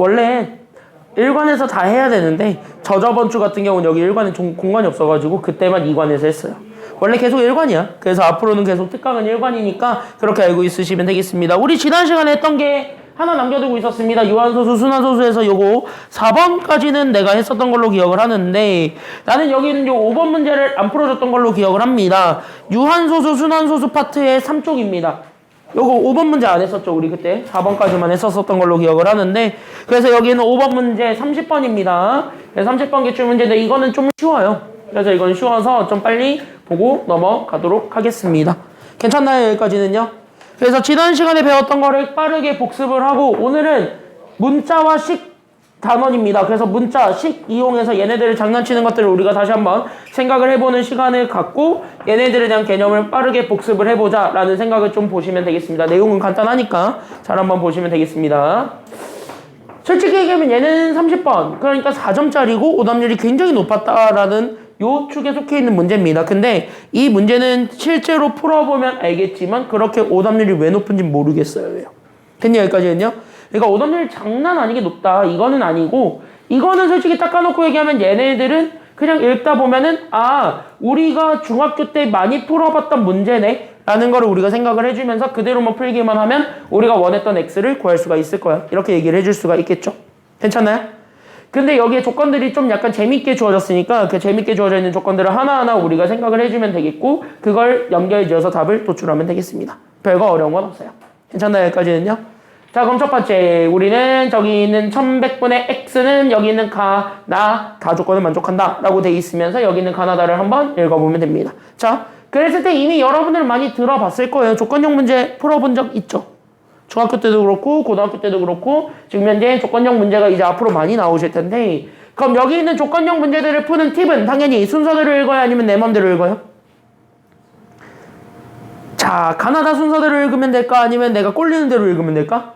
원래 1관에서 다 해야 되는데 저저번 주 같은 경우는 여기 1관에 공간이 없어가지고 그때만 2관에서 했어요. 원래 계속 1관이야. 그래서 앞으로는 계속 특강은 1관이니까 그렇게 알고 있으시면 되겠습니다. 우리 지난 시간에 했던 게 하나 남겨두고 있었습니다. 유한소수, 순환소수에서 요거 4번까지는 내가 했었던 걸로 기억을 하는데 나는 여기는 요 5번 문제를 안 풀어줬던 걸로 기억을 합니다. 유한소수, 순환소수 파트의 3쪽입니다. 요거 5번 문제 안 했었죠. 우리 그때 4번까지만 했었던 걸로 기억을 하는데 그래서 여기는 5번 문제 30번입니다. 30번 기출 문제인데 이거는 좀 쉬워요. 그래서 이건 쉬워서 좀 빨리 보고 넘어가도록 하겠습니다. 괜찮나요? 여기까지는요? 그래서 지난 시간에 배웠던 거를 빠르게 복습을 하고 오늘은 문자와 식 단원입니다. 그래서 문자, 식 이용해서 얘네들을 장난치는 것들을 우리가 다시 한번 생각을 해보는 시간을 갖고 얘네들에 대한 개념을 빠르게 복습을 해보자 라는 생각을 좀 보시면 되겠습니다. 내용은 간단하니까 잘 한번 보시면 되겠습니다. 솔직히 얘기하면 얘는 30번 그러니까 4점짜리고 오답률이 굉장히 높았다라는 요 축에 속해 있는 문제입니다. 근데 이 문제는 실제로 풀어보면 알겠지만 그렇게 오답률이 왜 높은지 모르겠어요. 왜요? 됐냐 여기까지는요? 그러니까 오답률이 장난 아니게 높다 이거는 아니고 이거는 솔직히 닦아놓고 얘기하면 얘네들은 그냥 읽다 보면은 아 우리가 중학교 때 많이 풀어봤던 문제네 라는 거를 우리가 생각을 해주면서 그대로만 풀기만 하면 우리가 원했던 X를 구할 수가 있을 거야. 이렇게 얘기를 해줄 수가 있겠죠. 괜찮나요? 근데 여기에 조건들이 좀 약간 재밌게 주어졌으니까 그 재밌게 주어져 있는 조건들을 하나하나 우리가 생각을 해주면 되겠고 그걸 연결지어서 답을 도출하면 되겠습니다. 별거 어려운 건 없어요. 괜찮나요? 여기까지는요? 자 그럼 첫 번째 우리는 저기 있는 1100분의 X는 여기 있는 가, 나, 다 조건을 만족한다 라고 돼 있으면서 여기 있는 가나다를 한번 읽어보면 됩니다. 자 그랬을 때 이미 여러분들 많이 들어봤을 거예요. 조건형 문제 풀어본 적 있죠? 중학교 때도 그렇고 고등학교 때도 그렇고 지금 현재 조건형 문제가 이제 앞으로 많이 나오실 텐데 그럼 여기 있는 조건형 문제들을 푸는 팁은 당연히 순서대로 읽어요? 아니면 내 맘대로 읽어요? 자 가나다 순서대로 읽으면 될까? 아니면 내가 꼴리는 대로 읽으면 될까?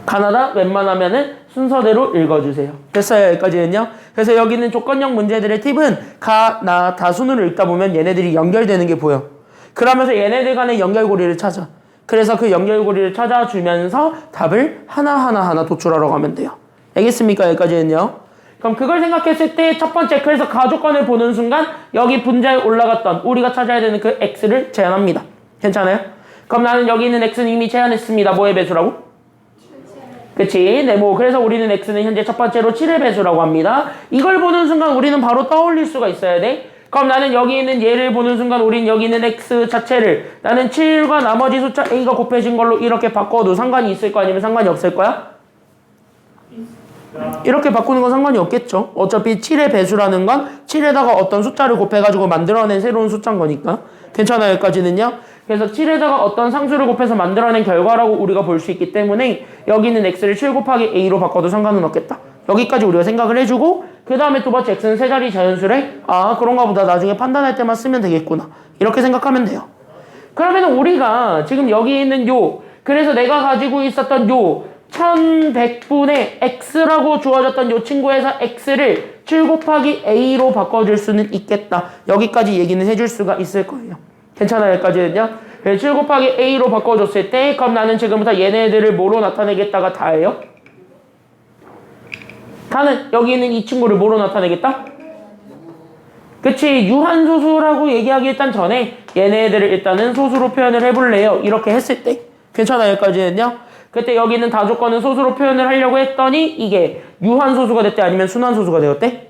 가나다 웬만하면은 순서대로 읽어주세요. 됐어요 여기까지는요? 그래서 여기 있는 조건형 문제들의 팁은 가, 나, 다 순으로 읽다 보면 얘네들이 연결되는 게 보여. 그러면서 얘네들 간의 연결고리를 찾아. 그래서 그 연결고리를 찾아주면서 답을 하나하나 도출하러 가면 돼요. 알겠습니까? 여기까지는요. 그럼 그걸 생각했을 때 첫 번째 그래서 가조건을 보는 순간 여기 분자에 올라갔던 우리가 찾아야 되는 그 X를 제한합니다. 괜찮아요? 그럼 나는 여기 있는 X는 이미 제한했습니다. 뭐의 배수라고? 그치? 네, 뭐 그래서 우리는 X는 현재 첫 번째로 7의 배수라고 합니다. 이걸 보는 순간 우리는 바로 떠올릴 수가 있어야 돼. 그럼 나는 여기 있는 얘를 보는 순간 우린 여기 있는 X 자체를 나는 7과 나머지 숫자 A가 곱해진 걸로 이렇게 바꿔도 상관이 있을 거 아니면 상관이 없을 거야? 이렇게 바꾸는 건 상관이 없겠죠. 어차피 7의 배수라는 건 7에다가 어떤 숫자를 곱해가지고 만들어낸 새로운 숫자인 거니까. 괜찮아요 여기까지는요? 그래서 7에다가 어떤 상수를 곱해서 만들어낸 결과라고 우리가 볼 수 있기 때문에 여기 있는 X를 7 곱하기 A로 바꿔도 상관은 없겠다. 여기까지 우리가 생각을 해주고 그 다음에 두 번째 X는 세 자리 자연수래? 아 그런가 보다 나중에 판단할 때만 쓰면 되겠구나. 이렇게 생각하면 돼요. 그러면 우리가 지금 여기 있는 요 그래서 내가 가지고 있었던 요 1100분의 X라고 주어졌던 요 친구에서 X를 7 곱하기 A로 바꿔줄 수는 있겠다. 여기까지 얘기는 해줄 수가 있을 거예요. 괜찮아요 여기까지는요? 7 곱하기 A로 바꿔줬을 때 그럼 나는 지금부터 얘네들을 뭐로 나타내겠다가 다예요? 다는 여기 있는 이 친구를 뭐로 나타내겠다? 그치 유한소수라고 얘기하기 일단 전에 얘네들을 일단은 소수로 표현을 해볼래요. 이렇게 했을 때 괜찮아요 여기까지는요? 그때 여기 있는 다조건은 소수로 표현을 하려고 했더니 이게 유한소수가 됐대 아니면 순환소수가 되었대?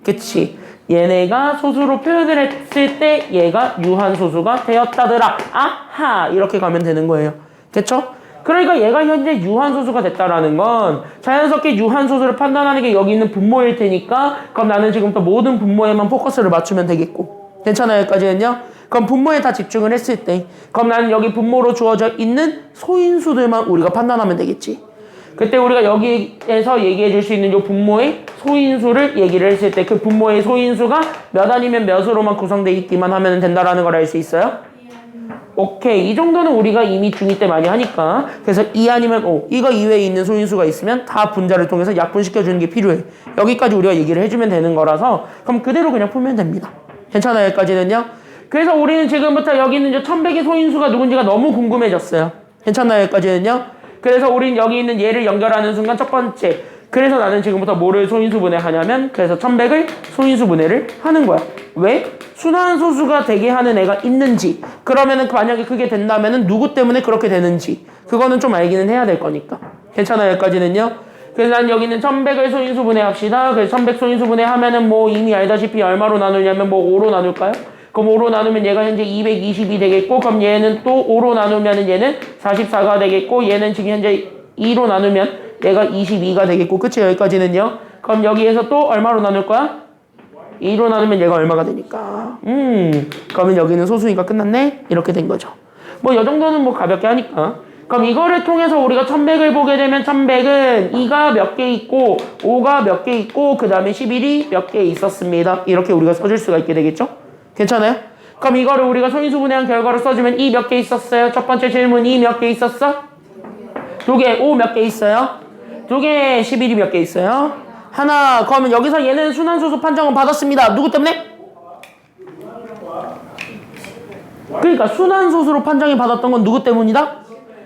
그치 얘네가 소수로 표현을 했을 때 얘가 유한소수가 되었다더라. 아하 이렇게 가면 되는 거예요. 됐죠? 그러니까 얘가 현재 유한소수가 됐다라는 건 자연스럽게 유한소수를 판단하는 게 여기 있는 분모일 테니까 그럼 나는 지금부터 모든 분모에만 포커스를 맞추면 되겠고 괜찮아요 여기까지는요? 그럼 분모에 다 집중을 했을 때 그럼 나는 여기 분모로 주어져 있는 소인수들만 우리가 판단하면 되겠지. 그때 우리가 여기에서 얘기해 줄 수 있는 요 분모의 소인수를 얘기를 했을 때 그 분모의 소인수가 몇 아니면 몇으로만 구성되어 있기만 하면 된다라는 걸 알 수 있어요? 오케이 이 정도는 우리가 이미 중2 때 많이 하니까 그래서 2 아니면 5 이거 이외에 있는 소인수가 있으면 다 분자를 통해서 약분시켜주는 게 필요해. 여기까지 우리가 얘기를 해주면 되는 거라서 그럼 그대로 그냥 풀면 됩니다. 괜찮아요 여기까지는요? 그래서 우리는 지금부터 여기 있는 1100의 소인수가 누군지가 너무 궁금해졌어요. 괜찮나요 여기까지는요? 그래서 우린 여기 있는 얘를 연결하는 순간 첫 번째. 그래서 나는 지금부터 뭐를 소인수분해 하냐면 그래서 1100을 소인수분해를 하는 거야. 왜? 순환소수가 되게 하는 애가 있는지 그러면은 만약에 그게 된다면은 누구 때문에 그렇게 되는지 그거는 좀 알기는 해야 될 거니까. 괜찮아요? 여기까지는요? 그래서 난 여기는 1100을 소인수분해 합시다. 그래서 1100 소인수분해 하면은 뭐 이미 알다시피 얼마로 나누냐면 뭐 5로 나눌까요? 그럼 5로 나누면 얘가 현재 220이 되겠고 그럼 얘는 또 5로 나누면은 얘는 44가 되겠고 얘는 지금 현재 2로 나누면 얘가 22가 되겠고 그치? 여기까지는요? 그럼 여기에서 또 얼마로 나눌 거야? 2로 나누면 얘가 얼마가 되니까 그러면 여기는 소수니까 끝났네? 이렇게 된 거죠. 뭐 이 정도는 뭐 가볍게 하니까. 그럼 이거를 통해서 우리가 1100을 보게 되면 1100은 2가 몇 개 있고 5가 몇 개 있고 그 다음에 11이 몇 개 있었습니다. 이렇게 우리가 써줄 수가 있게 되겠죠? 괜찮아요? 그럼 이거를 우리가 소인수분해한 결과로 써주면 2 몇 개 있었어요? 첫 번째 질문 2 몇 개 있었어? 2개. 5 몇 개 있어요? 2개. 11이 몇 개 있어요? 하나. 그러면 여기서 얘는 순환소수 판정은 받았습니다. 누구 때문에? 그러니까 순환소수로 판정이 받았던 건 누구 때문이다?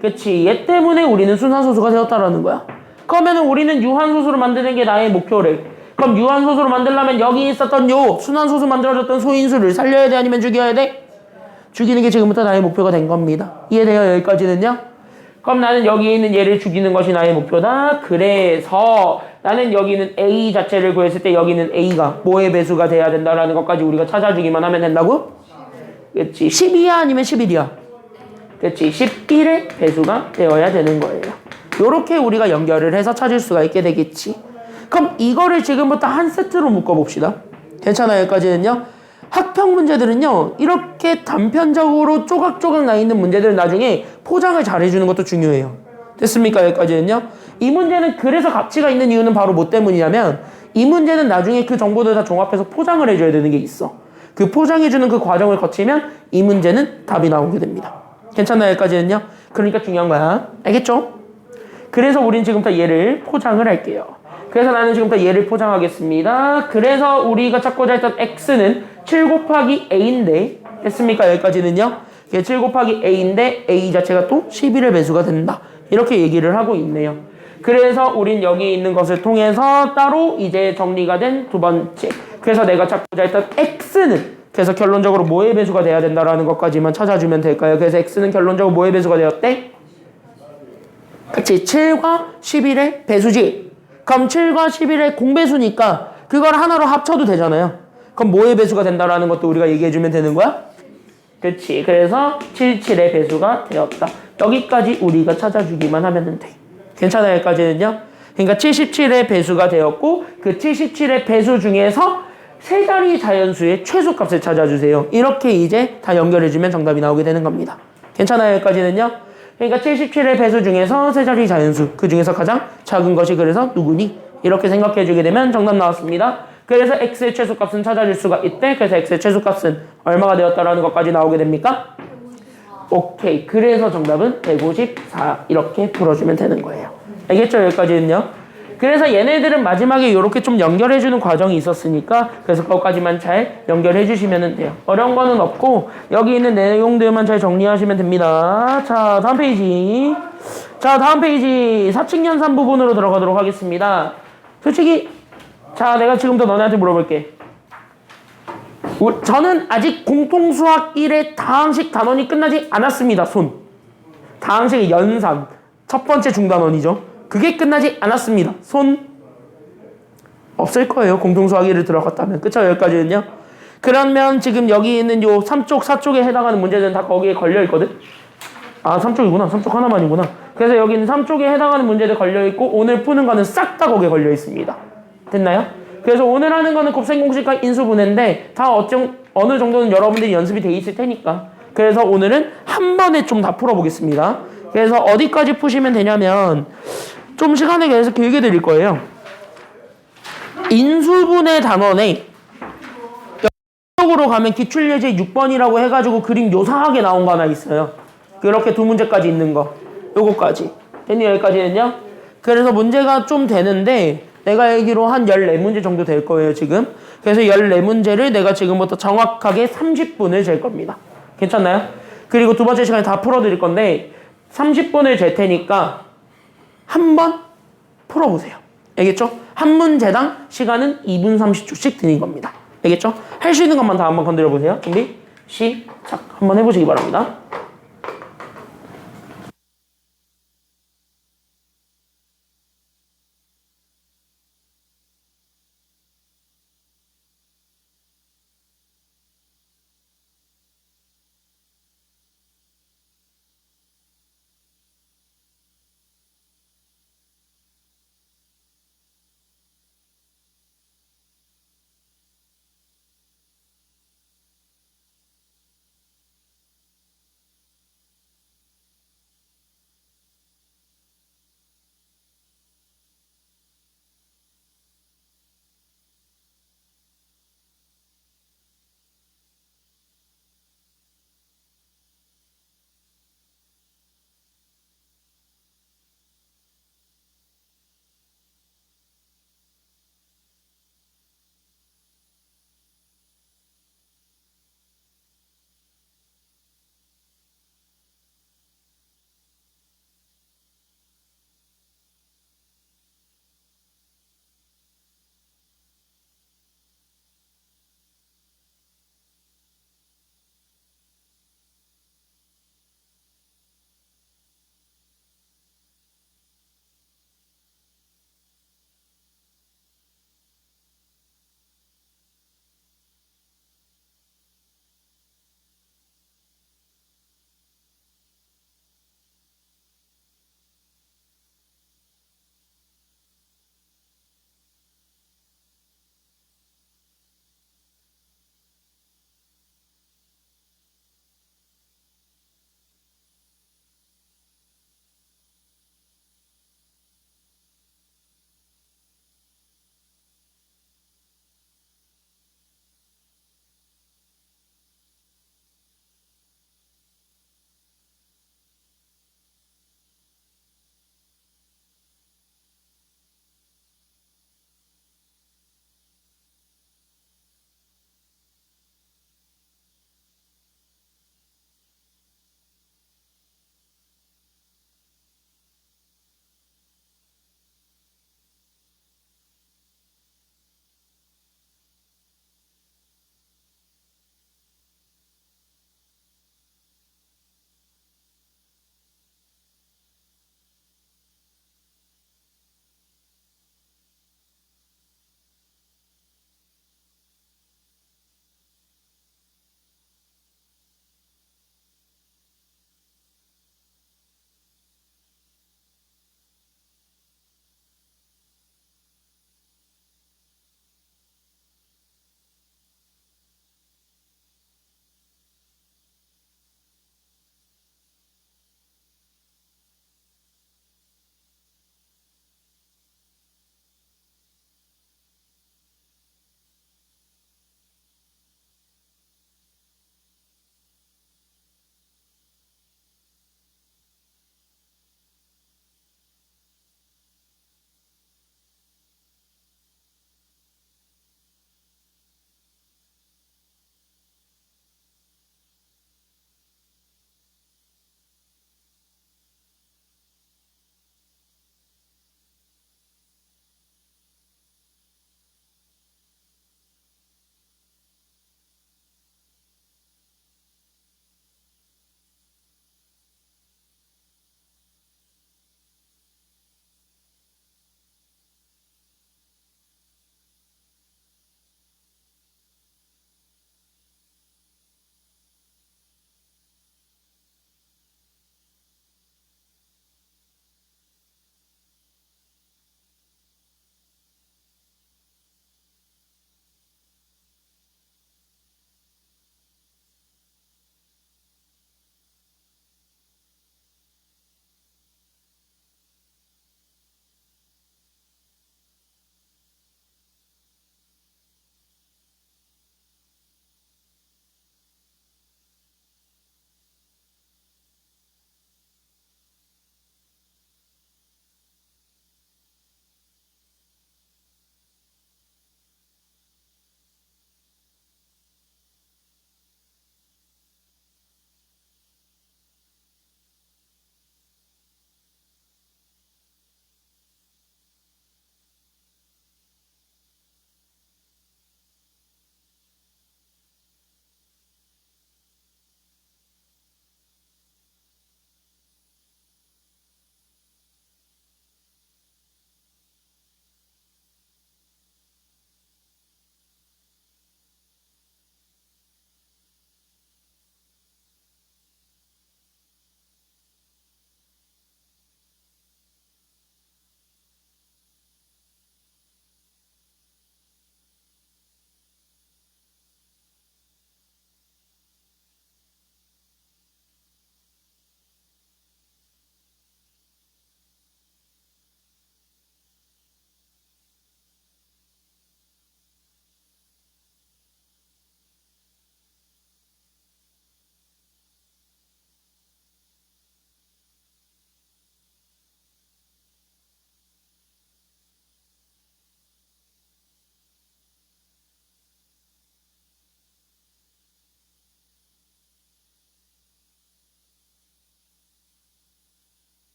그치. 얘 때문에 우리는 순환소수가 되었다라는 거야. 그러면은 우리는 유한소수로 만드는 게 나의 목표래. 그럼 유한소수로 만들려면 여기 있었던 요 순환소수 만들어줬던 소인수를 살려야 돼? 아니면 죽여야 돼? 죽이는 게 지금부터 나의 목표가 된 겁니다. 이해돼요? 여기까지는요? 그럼 나는 여기 있는 얘를 죽이는 것이 나의 목표다. 그래서 나는 여기 있는 A 자체를 구했을 때 여기는 A가 뭐의 배수가 돼야 된다라는 것까지 우리가 찾아주기만 하면 된다고? 그치. 12야 아니면 11이야? 그치. 11의 배수가 되어야 되는 거예요. 요렇게 우리가 연결을 해서 찾을 수가 있게 되겠지. 그럼 이거를 지금부터 한 세트로 묶어봅시다. 괜찮아요? 여기까지는요? 학평 문제들은요, 이렇게 단편적으로 쪼각쪼각 나 있는 문제들은 나중에 포장을 잘 해주는 것도 중요해요. 됐습니까? 여기까지는요? 이 문제는 그래서 가치가 있는 이유는 바로 뭐 때문이냐면, 이 문제는 나중에 그 정보들 다 종합해서 포장을 해줘야 되는 게 있어. 그 포장해주는 그 과정을 거치면 이 문제는 답이 나오게 됩니다. 괜찮나요? 여기까지는요? 그러니까 중요한 거야. 알겠죠? 그래서 우린 지금부터 얘를 포장을 할게요. 그래서 나는 지금부터 얘를 포장하겠습니다. 그래서 우리가 찾고자 했던 x는 7 곱하기 a인데 됐습니까? 여기까지는요. 7 곱하기 a인데 a 자체가 또 11의 배수가 된다. 이렇게 얘기를 하고 있네요. 그래서 우린 여기 있는 것을 통해서 따로 이제 정리가 된 두 번째. 그래서 내가 찾고자 했던 x는 그래서 결론적으로 뭐의 배수가 돼야 된다라는 것까지만 찾아주면 될까요? 그래서 x는 결론적으로 뭐의 배수가 되었대? 그치. 7과 11의 배수지. 그럼 7과 11의 공배수니까 그걸 하나로 합쳐도 되잖아요. 그럼 뭐의 배수가 된다라는 것도 우리가 얘기해주면 되는 거야? 그치. 그래서 77의 배수가 되었다. 여기까지 우리가 찾아주기만 하면 돼. 괜찮아요? 여기까지는요? 그러니까 77의 배수가 되었고 그 77의 배수 중에서 세 자리 자연수의 최소값을 찾아주세요. 이렇게 이제 다 연결해주면 정답이 나오게 되는 겁니다. 괜찮아요? 여기까지는요? 그러니까 77의 배수 중에서 세 자리 자연수 그 중에서 가장 작은 것이 그래서 누구니? 이렇게 생각해주게 되면 정답 나왔습니다. 그래서 x의 최소값은 찾아줄 수가 있대. 그래서 x의 최소값은 얼마가 되었다라는 것까지 나오게 됩니까? 오케이. 그래서 정답은 154 이렇게 풀어주면 되는 거예요. 알겠죠? 여기까지는요. 그래서 얘네들은 마지막에 이렇게 좀 연결해주는 과정이 있었으니까 그래서 그것까지만 잘 연결해주시면 돼요. 어려운 거는 없고 여기 있는 내용들만 잘 정리하시면 됩니다. 자, 다음 페이지. 자, 다음 페이지 4층 연산 부분으로 들어가도록 하겠습니다. 솔직히 자, 내가 지금부터 너네한테 물어볼게. 저는 아직 공통수학 1의 다항식 단원이 끝나지 않았습니다. 다항식의 연산 첫 번째 중단원이죠. 그게 끝나지 않았습니다. 없을 거예요. 공통수학 1을 들어갔다면. 그쵸? 여기까지는요. 그러면 지금 여기 있는 요 3쪽, 4쪽에 해당하는 문제들은 다 거기에 걸려있거든? 아, 3쪽이구나. 3쪽 하나만이구나. 그래서 여기 있는 3쪽에 해당하는 문제들 걸려있고 오늘 푸는 거는 싹 다 거기에 걸려있습니다. 됐나요? 그래서 오늘 하는 거는 곱셈공식과 인수분해인데 다 어느 정도는 여러분들이 연습이 돼 있을 테니까. 그래서 오늘은 한 번에 좀 다 풀어보겠습니다. 그래서 어디까지 푸시면 되냐면 좀 시간을 계속 길게 드릴 거예요. 인수분해 단원에 쪽으로 가면 기출예제 6번이라고 해가지고 그림 요상하게 나온 거 하나 있어요. 그렇게 두 문제까지 있는 거. 요거까지. 됐니? 여기까지는요? 그래서 문제가 좀 되는데 내가 알기로 한 14문제 정도 될 거예요, 지금. 그래서 14문제를 내가 지금부터 정확하게 30분을 잴 겁니다. 괜찮나요? 그리고 두 번째 시간에 다 풀어드릴 건데 30분을 잴 테니까 한 번 풀어보세요. 알겠죠? 한 문제당 시간은 2분 30초씩 드는 겁니다. 알겠죠? 할 수 있는 것만 다 한번 건드려 보세요. 준비, 시작. 한번 해보시기 바랍니다.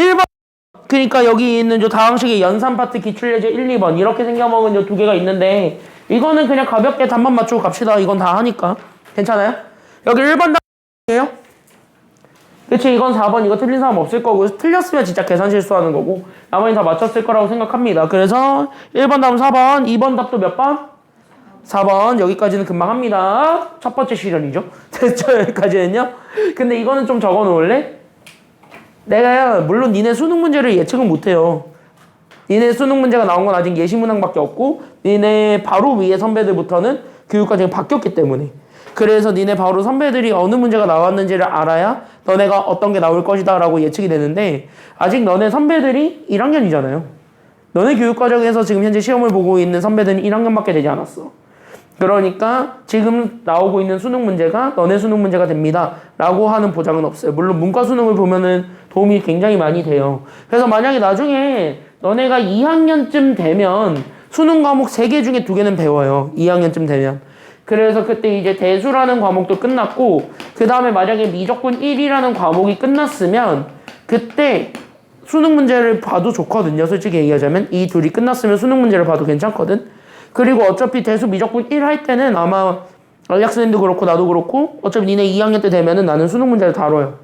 1번 그러니까 여기 있는 저 다항식의 연산 파트 기출예제 1, 2번 이렇게 생겨먹은 요 두 개가 있는데 이거는 그냥 가볍게 답만 맞추고 갑시다. 이건 다 하니까 괜찮아요? 여기 1번 답이에요? 그치 이건 4번 이거 틀린 사람 없을 거고 틀렸으면 진짜 계산 실수하는 거고 나머지 다 맞췄을 거라고 생각합니다. 그래서 1번 답은 4번 2번 답도 몇 번? 4번 여기까지는 금방 합니다. 첫 번째 시련이죠. 됐죠 여기까지는요. 근데 이거는 좀 적어 놓을래? 내가요 물론 니네 수능 문제를 예측은 못해요. 니네 수능 문제가 나온 건 아직 예시문항밖에 없고 니네 바로 위에 선배들부터는 교육과정이 바뀌었기 때문에 그래서 니네 바로 선배들이 어느 문제가 나왔는지를 알아야 너네가 어떤 게 나올 것이다 라고 예측이 되는데 아직 너네 선배들이 1학년이잖아요. 너네 교육과정에서 지금 현재 시험을 보고 있는 선배들은 1학년밖에 되지 않았어. 그러니까 지금 나오고 있는 수능 문제가 너네 수능 문제가 됩니다 라고 하는 보장은 없어요. 물론 문과 수능을 보면은 도움이 굉장히 많이 돼요. 그래서 만약에 나중에 너네가 2학년쯤 되면 수능 과목 3개 중에 2개는 배워요. 2학년쯤 되면. 그래서 그때 이제 대수라는 과목도 끝났고 그 다음에 만약에 미적분 1이라는 과목이 끝났으면 그때 수능 문제를 봐도 좋거든요. 솔직히 얘기하자면 이 둘이 끝났으면 수능 문제를 봐도 괜찮거든. 그리고 어차피 대수 미적분 1 할 때는 아마 알약스님도 그렇고 나도 그렇고 어차피 니네 2학년 때 되면은 나는 수능 문제를 다뤄요.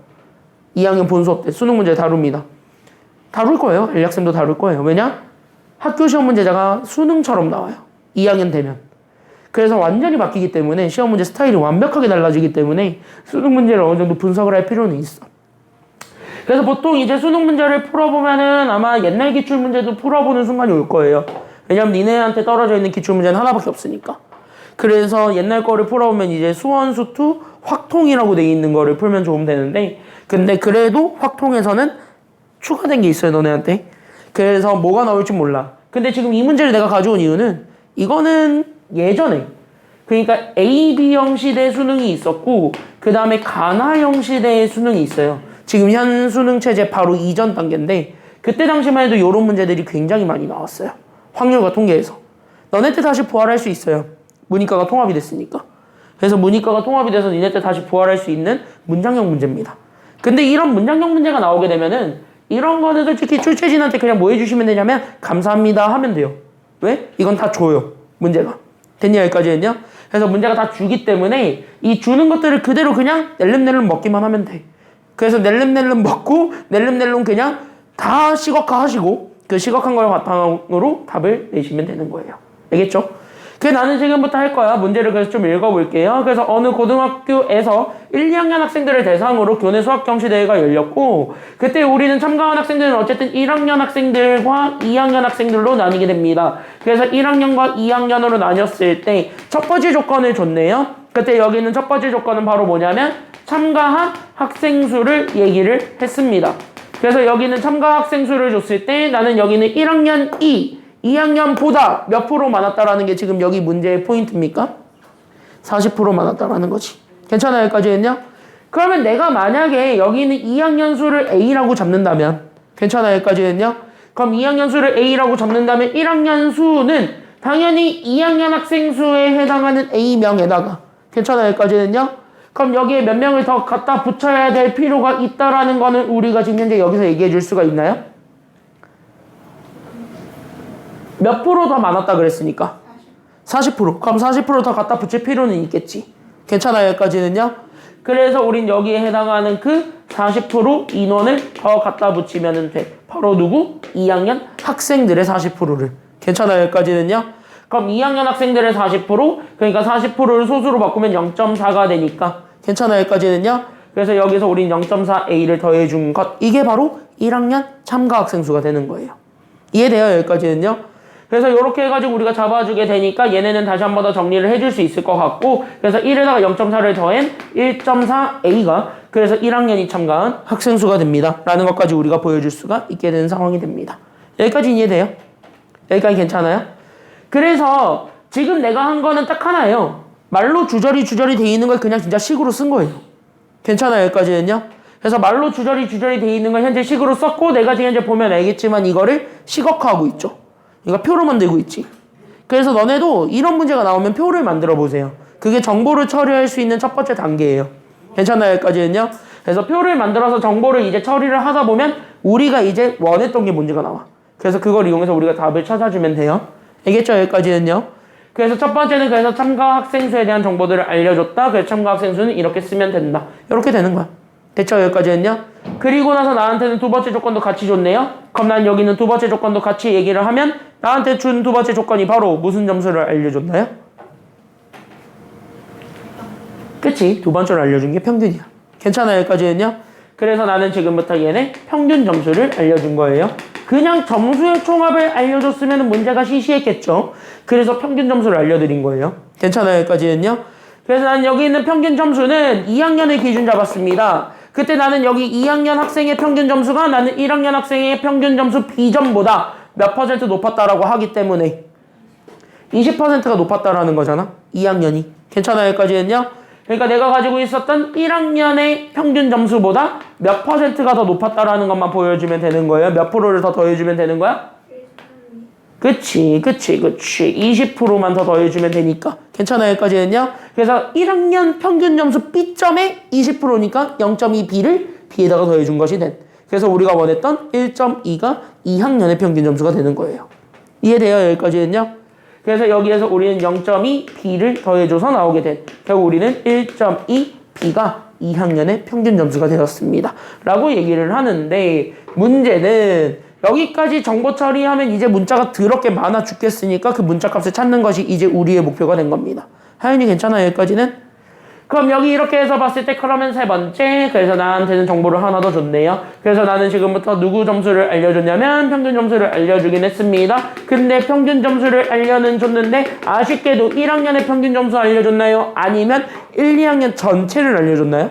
2학년 본 수업 때 수능 문제를 다룹니다. 다룰 거예요. 알약쌤도 다룰 거예요. 왜냐? 학교 시험 문제자가 수능처럼 나와요. 2학년 되면. 그래서 완전히 바뀌기 때문에 시험 문제 스타일이 완벽하게 달라지기 때문에 수능 문제를 어느 정도 분석을 할 필요는 있어. 그래서 보통 이제 수능 문제를 풀어보면은 아마 옛날 기출 문제도 풀어보는 순간이 올 거예요. 왜냐면 니네한테 떨어져 있는 기출 문제는 하나밖에 없으니까. 그래서 옛날 거를 풀어보면 이제 수원, 수투, 확통이라고 돼 있는 거를 풀면 좋으면 되는데 근데 그래도 확통에서는 추가된 게 있어요, 너네한테. 그래서 뭐가 나올지 몰라. 근데 지금 이 문제를 내가 가져온 이유는 이거는 예전에 그러니까 AB형 시대 수능이 있었고 그 다음에 가나형 시대의 수능이 있어요. 지금 현 수능 체제 바로 이전 단계인데 그때 당시만 해도 이런 문제들이 굉장히 많이 나왔어요. 확률과 통계에서. 너네 때 다시 부활할 수 있어요. 문이과가 통합이 됐으니까. 그래서 문이과가 통합이 돼서 니네 때 다시 부활할 수 있는 문장형 문제입니다. 근데 이런 문장형 문제가 나오게 되면은 이런 거는 솔직히 출제진한테 그냥 뭐 해주시면 되냐면 감사합니다 하면 돼요. 왜? 이건 다 줘요. 문제가. 됐냐 여기까지 했냐? 그래서 문제가 다 주기 때문에 이 주는 것들을 그대로 그냥 낼름낼름 먹기만 하면 돼. 그래서 낼름낼름 먹고 낼름낼름 그냥 다 시각화 하시고 그 시각한 걸 바탕으로 답을 내시면 되는 거예요. 알겠죠? 그래서 나는 지금부터 할 거야. 문제를 그래서 좀 읽어볼게요. 그래서 어느 고등학교에서 1, 2학년 학생들을 대상으로 교내 수학 경시대회가 열렸고 그때 우리는 참가한 학생들은 어쨌든 1학년 학생들과 2학년 학생들로 나뉘게 됩니다. 그래서 1학년과 2학년으로 나뉘었을 때 첫 번째 조건을 줬네요. 그때 여기 있는 첫 번째 조건은 바로 뭐냐면 참가한 학생 수를 얘기를 했습니다. 그래서 여기는 참가 학생 수를 줬을 때 나는 여기는 1학년 2학년보다 몇 프로 많았다라는 게 지금 여기 문제의 포인트입니까? 40% 많았다라는 거지. 괜찮아요? 여기까지 했냐? 그러면 내가 만약에 여기는 2학년 수를 A라고 잡는다면 괜찮아요? 여기까지 했냐? 그럼 2학년 수를 A라고 잡는다면 1학년 수는 당연히 2학년 학생 수에 해당하는 A명에다가 괜찮아요? 여기까지 했냐? 그럼 여기에 몇 명을 더 갖다 붙여야 될 필요가 있다라는 거는 우리가 지금 현재 여기서 얘기해 줄 수가 있나요? 몇 프로 더 많았다 그랬으니까? 40%. 그럼 40% 더 갖다 붙일 필요는 있겠지. 괜찮아요? 여기까지는요? 그래서 우린 여기에 해당하는 그 40% 인원을 더 갖다 붙이면 돼. 바로 누구? 2학년 학생들의 40%를. 괜찮아요? 여기까지는요? 그럼 2학년 학생들의 40%? 그러니까 40%를 소수로 바꾸면 0.4가 되니까. 괜찮아요? 여기까지는요? 그래서 여기서 우린 0.4A를 더해준 것. 이게 바로 1학년 참가 학생 수가 되는 거예요. 이해돼요? 여기까지는요? 그래서 이렇게 해가지고 우리가 잡아주게 되니까 얘네는 다시 한 번 더 정리를 해줄 수 있을 것 같고 그래서 1에다가 0.4를 더한 1.4A가 그래서 1학년이 참가한 학생 수가 됩니다. 라는 것까지 우리가 보여줄 수가 있게 되는 상황이 됩니다. 여기까지 이해돼요? 여기까지 괜찮아요? 그래서 지금 내가 한 거는 딱 하나예요. 말로 주저리 돼 있는 걸 그냥 진짜 식으로 쓴 거예요. 괜찮아요? 여기까지는요? 그래서 말로 주저리 돼 있는 걸 현재 식으로 썼고 내가 지금 현재 보면 알겠지만 이거를 시각화하고 있죠. 이거 표로 만들고 있지. 그래서 너네도 이런 문제가 나오면 표를 만들어 보세요. 그게 정보를 처리할 수 있는 첫 번째 단계예요. 괜찮아요? 여기까지는요? 그래서 표를 만들어서 정보를 이제 처리를 하다 보면 우리가 이제 원했던 게 뭔지가 나와. 그래서 그걸 이용해서 우리가 답을 찾아주면 돼요. 알겠죠? 여기까지는요. 그래서 첫 번째는 그래서 참가 학생 수에 대한 정보들을 알려줬다. 그래서 참가 학생 수는 이렇게 쓰면 된다. 이렇게 되는 거야. 됐죠? 여기까지는요. 그리고 나서 나한테는 두 번째 조건도 같이 줬네요. 그럼 난 여기는 두 번째 조건도 같이 얘기를 하면 나한테 준 두 번째 조건이 바로 무슨 점수를 알려줬나요? 그치? 두 번째로 알려준 게 평균이야. 괜찮아요? 여기까지는요. 그래서 나는 지금부터 얘네 평균 점수를 알려준 거예요. 그냥 점수의 총합을 알려줬으면 문제가 시시했겠죠. 그래서 평균 점수를 알려드린 거예요. 괜찮아요? 여기까지는요. 그래서 난 여기 있는 평균 점수는 2학년의 기준 잡았습니다. 그때 나는 여기 2학년 학생의 평균 점수가 나는 1학년 학생의 평균 점수 B점보다 몇 퍼센트 높았다라고 하기 때문에 20%가 높았다라는 거잖아. 2학년이. 괜찮아요? 여기까지는요. 그러니까 내가 가지고 있었던 1학년의 평균 점수보다 몇 퍼센트가 더 높았다라는 것만 보여주면 되는 거예요. 몇 프로를 더 더해주면 되는 거야? 그치. 20%만 더 더해주면 되니까. 괜찮아요? 여기까지는요. 그래서 1학년 평균 점수 B점의 20%니까 0.2B를 B에다가 더해준 것이 된. 그래서 우리가 원했던 1.2가 2학년의 평균 점수가 되는 거예요. 이해돼요? 여기까지는요. 그래서 여기에서 우리는 0.2B를 더해줘서 나오게 된. 결국 우리는 1.2B가 2학년의 평균 점수가 되었습니다. 라고 얘기를 하는데 문제는 여기까지 정보 처리하면 이제 문자가 더럽게 많아 죽겠으니까 그 문자 값을 찾는 것이 이제 우리의 목표가 된 겁니다. 하연이 괜찮아요? 여기까지는? 그럼 여기 이렇게 해서 봤을 때 그러면 세 번째 그래서 나한테는 정보를 하나 더 줬네요. 그래서 나는 지금부터 누구 점수를 알려줬냐면 평균 점수를 알려주긴 했습니다. 근데 평균 점수를 알려는 줬는데 아쉽게도 1학년의 평균 점수 알려줬나요? 아니면 1, 2학년 전체를 알려줬나요?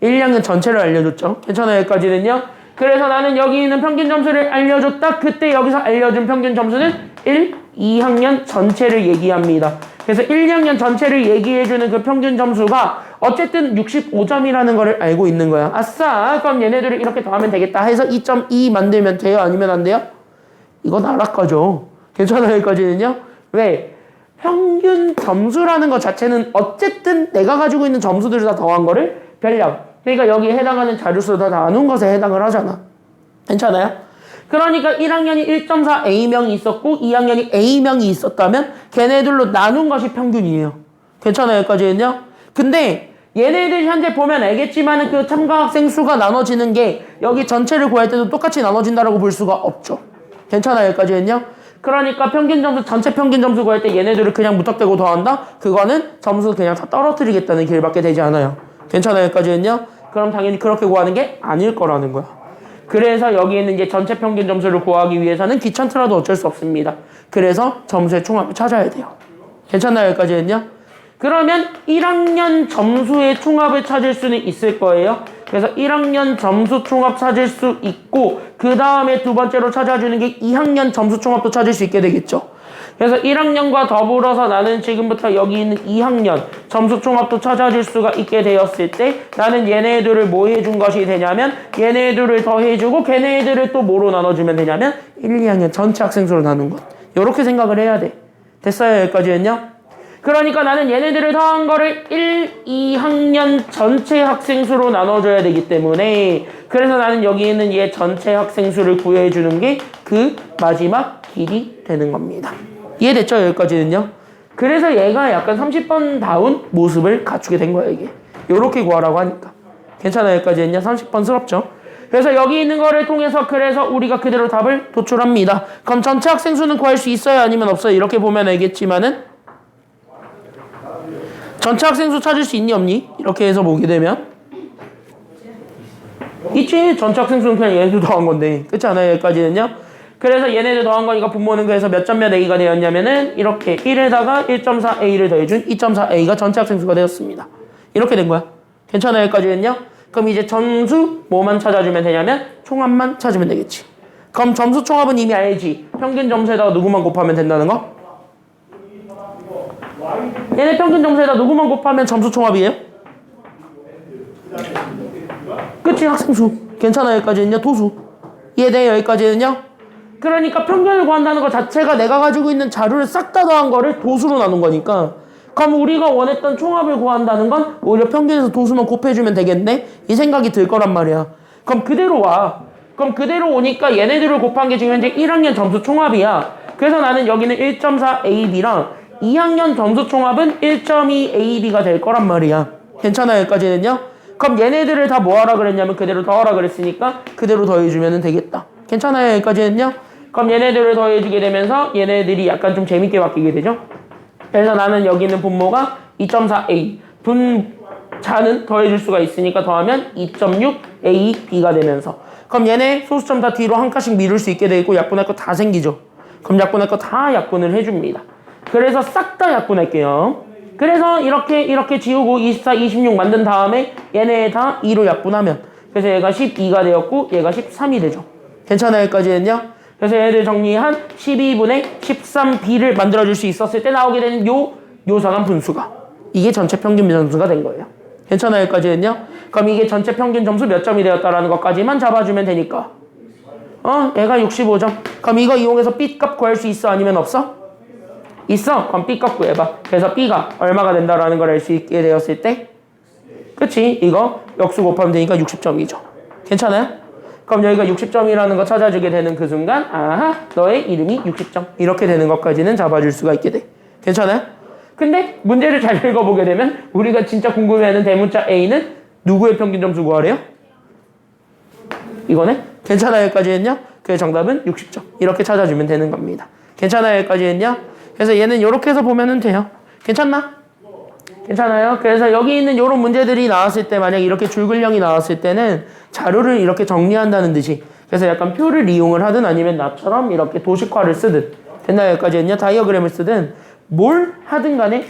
1, 2학년 전체를 알려줬죠. 괜찮아요? 여기까지는요. 그래서 나는 여기 있는 평균 점수를 알려줬다. 그때 여기서 알려준 평균 점수는 1, 2학년 전체를 얘기합니다. 그래서 1, 2학년 전체를 얘기해주는 그 평균 점수가 어쨌든 65점이라는 거를 알고 있는 거야. 아싸! 그럼 얘네들을 이렇게 더하면 되겠다 해서 2.2 만들면 돼요? 아니면 안 돼요? 이거 나락가죠. 괜찮아요? 여기까지는요? 왜? 평균 점수라는 것 자체는 어쨌든 내가 가지고 있는 점수들을 다 더한 거를 별량. 그러니까 여기에 해당하는 자료수를 다 나눈 것에 해당을 하잖아. 괜찮아요? 그러니까 1학년이 1.4A명이 있었고 2학년이 A명이 있었다면 걔네들로 나눈 것이 평균이에요. 괜찮아요? 여기까지는요? 근데 얘네들 현재 보면 알겠지만 그 참가 학생 수가 나눠지는 게 여기 전체를 구할 때도 똑같이 나눠진다라고 볼 수가 없죠. 괜찮아요? 여기까지는요? 그러니까 평균 점수, 전체 평균 점수 구할 때 얘네들을 그냥 무턱대고 더한다? 그거는 점수 그냥 다 떨어뜨리겠다는 길밖에 되지 않아요. 괜찮아요? 여기까지는요? 그럼 당연히 그렇게 구하는 게 아닐 거라는 거야. 그래서 여기에는 이제 전체 평균 점수를 구하기 위해서는 귀찮더라도 어쩔 수 없습니다. 그래서 점수의 총합을 찾아야 돼요. 괜찮나요? 여기까지는요? 그러면 1학년 점수의 총합을 찾을 수는 있을 거예요. 그래서 1학년 점수 총합 찾을 수 있고 그 다음에 두 번째로 찾아주는 게 2학년 점수 총합도 찾을 수 있게 되겠죠. 그래서 1학년과 더불어서 나는 지금부터 여기 있는 2학년 점수 총합도 찾아줄 수가 있게 되었을 때 나는 얘네들을 뭐 해준 것이 되냐면 얘네들을 더해주고 걔네들을 또 뭐로 나눠주면 되냐면 1, 2학년 전체 학생 수로 나눈 것. 이렇게 생각을 해야 돼. 됐어요? 여기까지는요? 그러니까 나는 얘네들을 더한 거를 1, 2학년 전체 학생 수로 나눠줘야 되기 때문에 그래서 나는 여기 있는 얘 전체 학생 수를 구해주는 게 그 마지막 길이 되는 겁니다. 이해됐죠? 여기까지는요? 그래서 얘가 약간 30번 다운 모습을 갖추게 된 거야, 이게. 요렇게 구하라고 하니까. 괜찮아요? 여기까지는요? 30번스럽죠? 그래서 여기 있는 거를 통해서 그래서 우리가 그대로 답을 도출합니다. 그럼 전체 학생 수는 구할 수 있어요? 아니면 없어요? 이렇게 보면 알겠지만은 전체 학생 수 찾을 수 있니 없니? 이렇게 해서 보게 되면 있지? 전체 학생 수는 그냥 얘네들 더한 건데. 그렇지 않아요? 여기까지는요? 그래서 얘네들 더한 거니까 분모는 그래서 몇 점 몇 A가 되었냐면은 이렇게 1에다가 1.4A를 더해준 2.4A가 전체 학생 수가 되었습니다. 이렇게 된 거야. 괜찮아요? 여기까지는요? 그럼 이제 점수 뭐만 찾아주면 되냐면 총합만 찾으면 되겠지. 그럼 점수 총합은 이미 알지. 평균 점수에다가 누구만 곱하면 된다는 거? 얘네 평균 점수에다 누구만 곱하면 점수 총합이에요? 그치? 학생수. 괜찮아요? 여기까지는요? 도수. 이해돼요? 여기까지는요? 그러니까 평균을 구한다는 것 자체가 내가 가지고 있는 자료를 싹 다 더한 거를 도수로 나눈 거니까 그럼 우리가 원했던 총합을 구한다는 건 오히려 평균에서 도수만 곱해주면 되겠네? 이 생각이 들 거란 말이야. 그럼 그대로 와. 그럼 그대로 오니까 얘네들을 곱한 게 지금 현재 1학년 점수 총합이야. 그래서 나는 여기는 1.4AB랑 2학년 점수 총합은 1.2AB가 될 거란 말이야. 괜찮아요, 여기까지는요? 그럼 얘네들을 다 뭐 하라 그랬냐면 그대로 더하라 그랬으니까 그대로 더해주면 되겠다. 괜찮아요, 여기까지는요? 그럼 얘네들을 더해주게 되면서 얘네들이 약간 좀 재밌게 바뀌게 되죠? 그래서 나는 여기 있는 분모가 2.4A, 분자는 더해줄 수가 있으니까 더하면 2.6AB가 되면서 그럼 얘네 소수점 다 뒤로 한 칸씩 미룰 수 있게 되고 약분할 거 다 생기죠. 그럼 약분할 거 다 약분을 해줍니다. 그래서 싹 다 약분할게요. 그래서 이렇게 지우고 24, 26 만든 다음에 얘네 다 2로 약분하면 그래서 얘가 12가 되었고 얘가 13이 되죠. 괜찮아요, 여기까지는요? 그래서 얘를 정리한 12분의 13b를 만들어줄 수 있었을 때 나오게 되는 요상한 분수가 이게 전체 평균 점수가 된 거예요. 괜찮아요, 여기까지는요? 그럼 이게 전체 평균 점수 몇 점이 되었다라는 것까지만 잡아주면 되니까 얘가 65점. 그럼 이거 이용해서 B값 구할 수 있어? 아니면 없어? 있어? 그럼 B값 구해봐. 그래서 B가 얼마가 된다라는 걸 알 수 있게 되었을 때 그치? 이거 역수 곱하면 되니까 60점이죠. 괜찮아요? 그럼 여기가 60점이라는 거 찾아주게 되는 그 순간 아하 너의 이름이 60점 이렇게 되는 것까지는 잡아줄 수가 있게 돼. 괜찮아요? 근데 문제를 잘 읽어보게 되면 우리가 진짜 궁금해하는 대문자 A는 누구의 평균 점수 구하래요? 이거네? 괜찮아요, 여기까지는요? 그 정답은 60점 이렇게 찾아주면 되는 겁니다. 괜찮아요, 여기까지는요? 그래서 얘는 이렇게 해서 보면 돼요. 괜찮나? 괜찮아요? 그래서 여기 있는 이런 문제들이 나왔을 때 만약 이렇게 줄글령이 나왔을 때는 자료를 이렇게 정리한다는 듯이 그래서 약간 표를 이용을 하든 아니면 나처럼 이렇게 도식화를 쓰든 됐나요? 여기까지는요? 다이어그램을 쓰든 뭘 하든 간에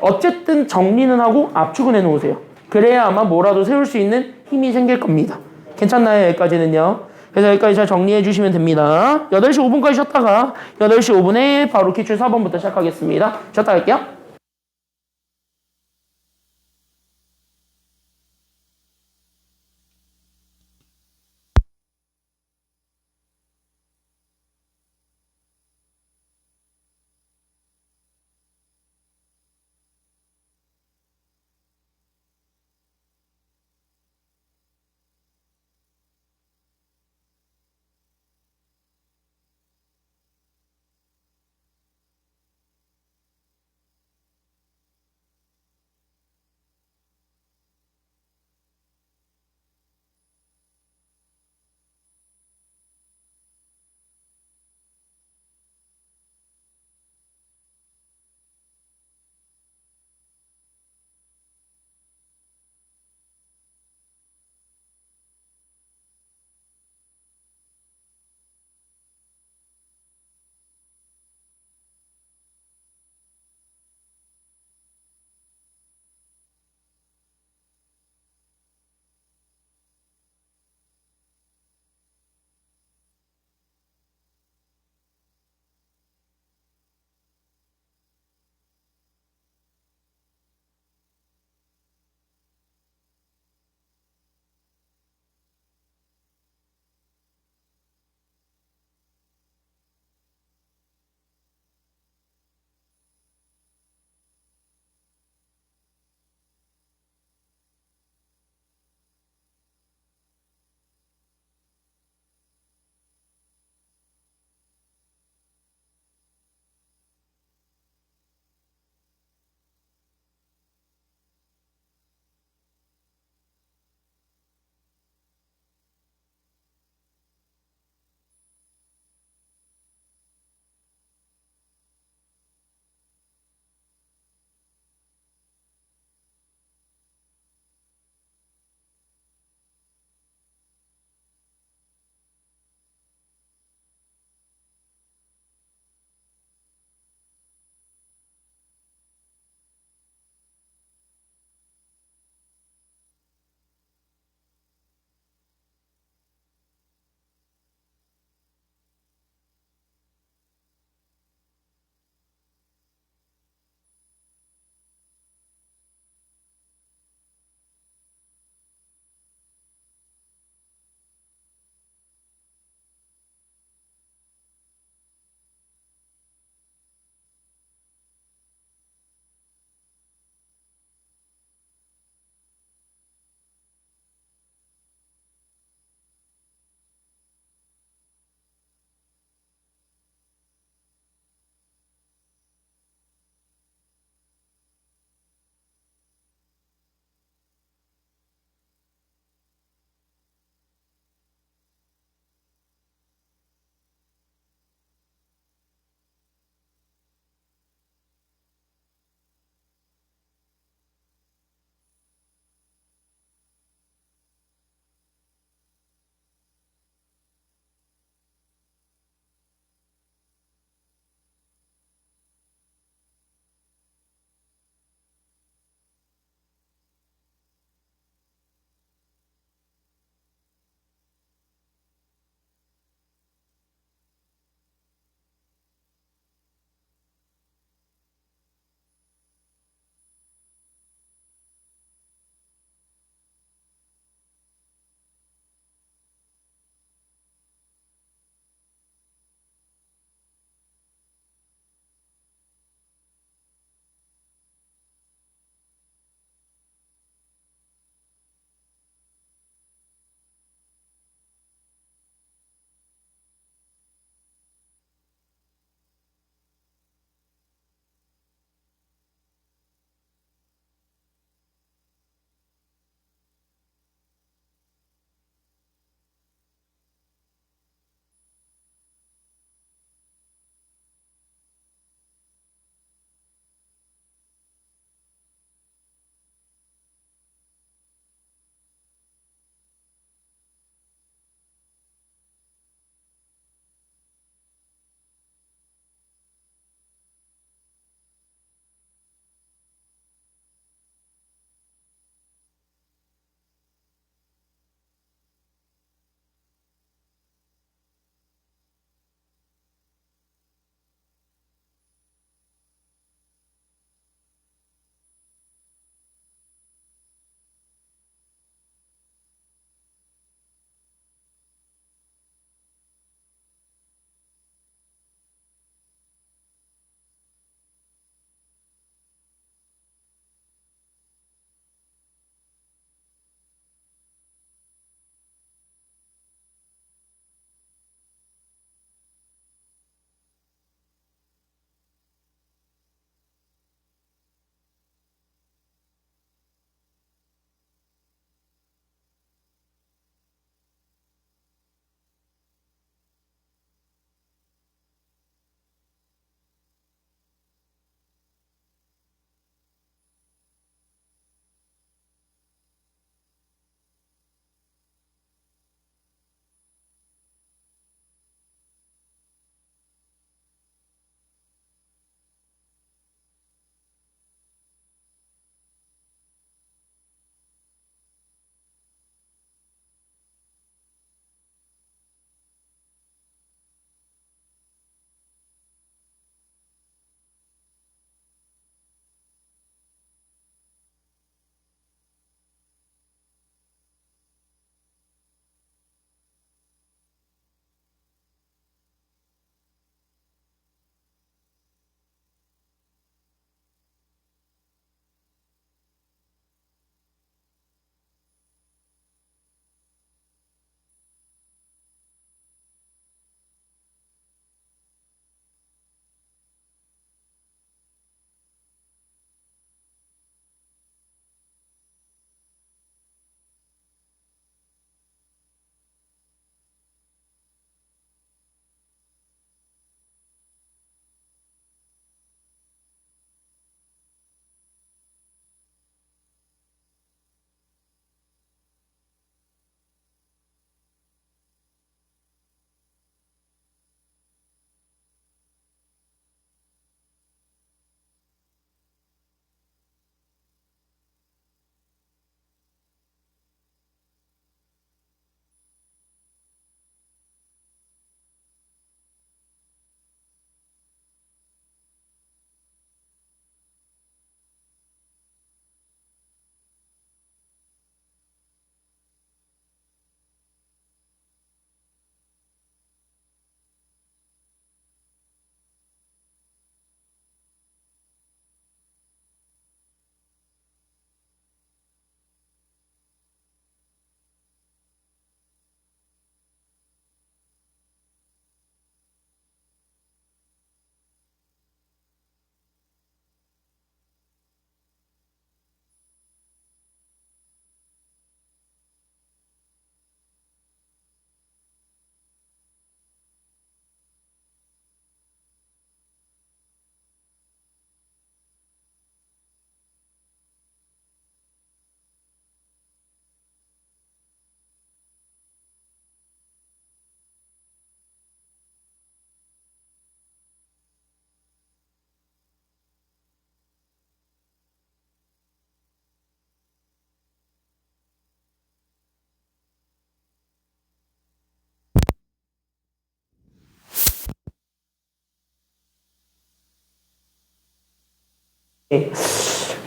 어쨌든 정리는 하고 압축은 해놓으세요. 그래야 아마 뭐라도 세울 수 있는 힘이 생길 겁니다. 괜찮나요? 여기까지는요? 그래서 여기까지 잘 정리해 주시면 됩니다. 8시 5분까지 쉬었다가 8시 5분에 바로 기출 4번부터 시작하겠습니다. 쉬었다 갈게요.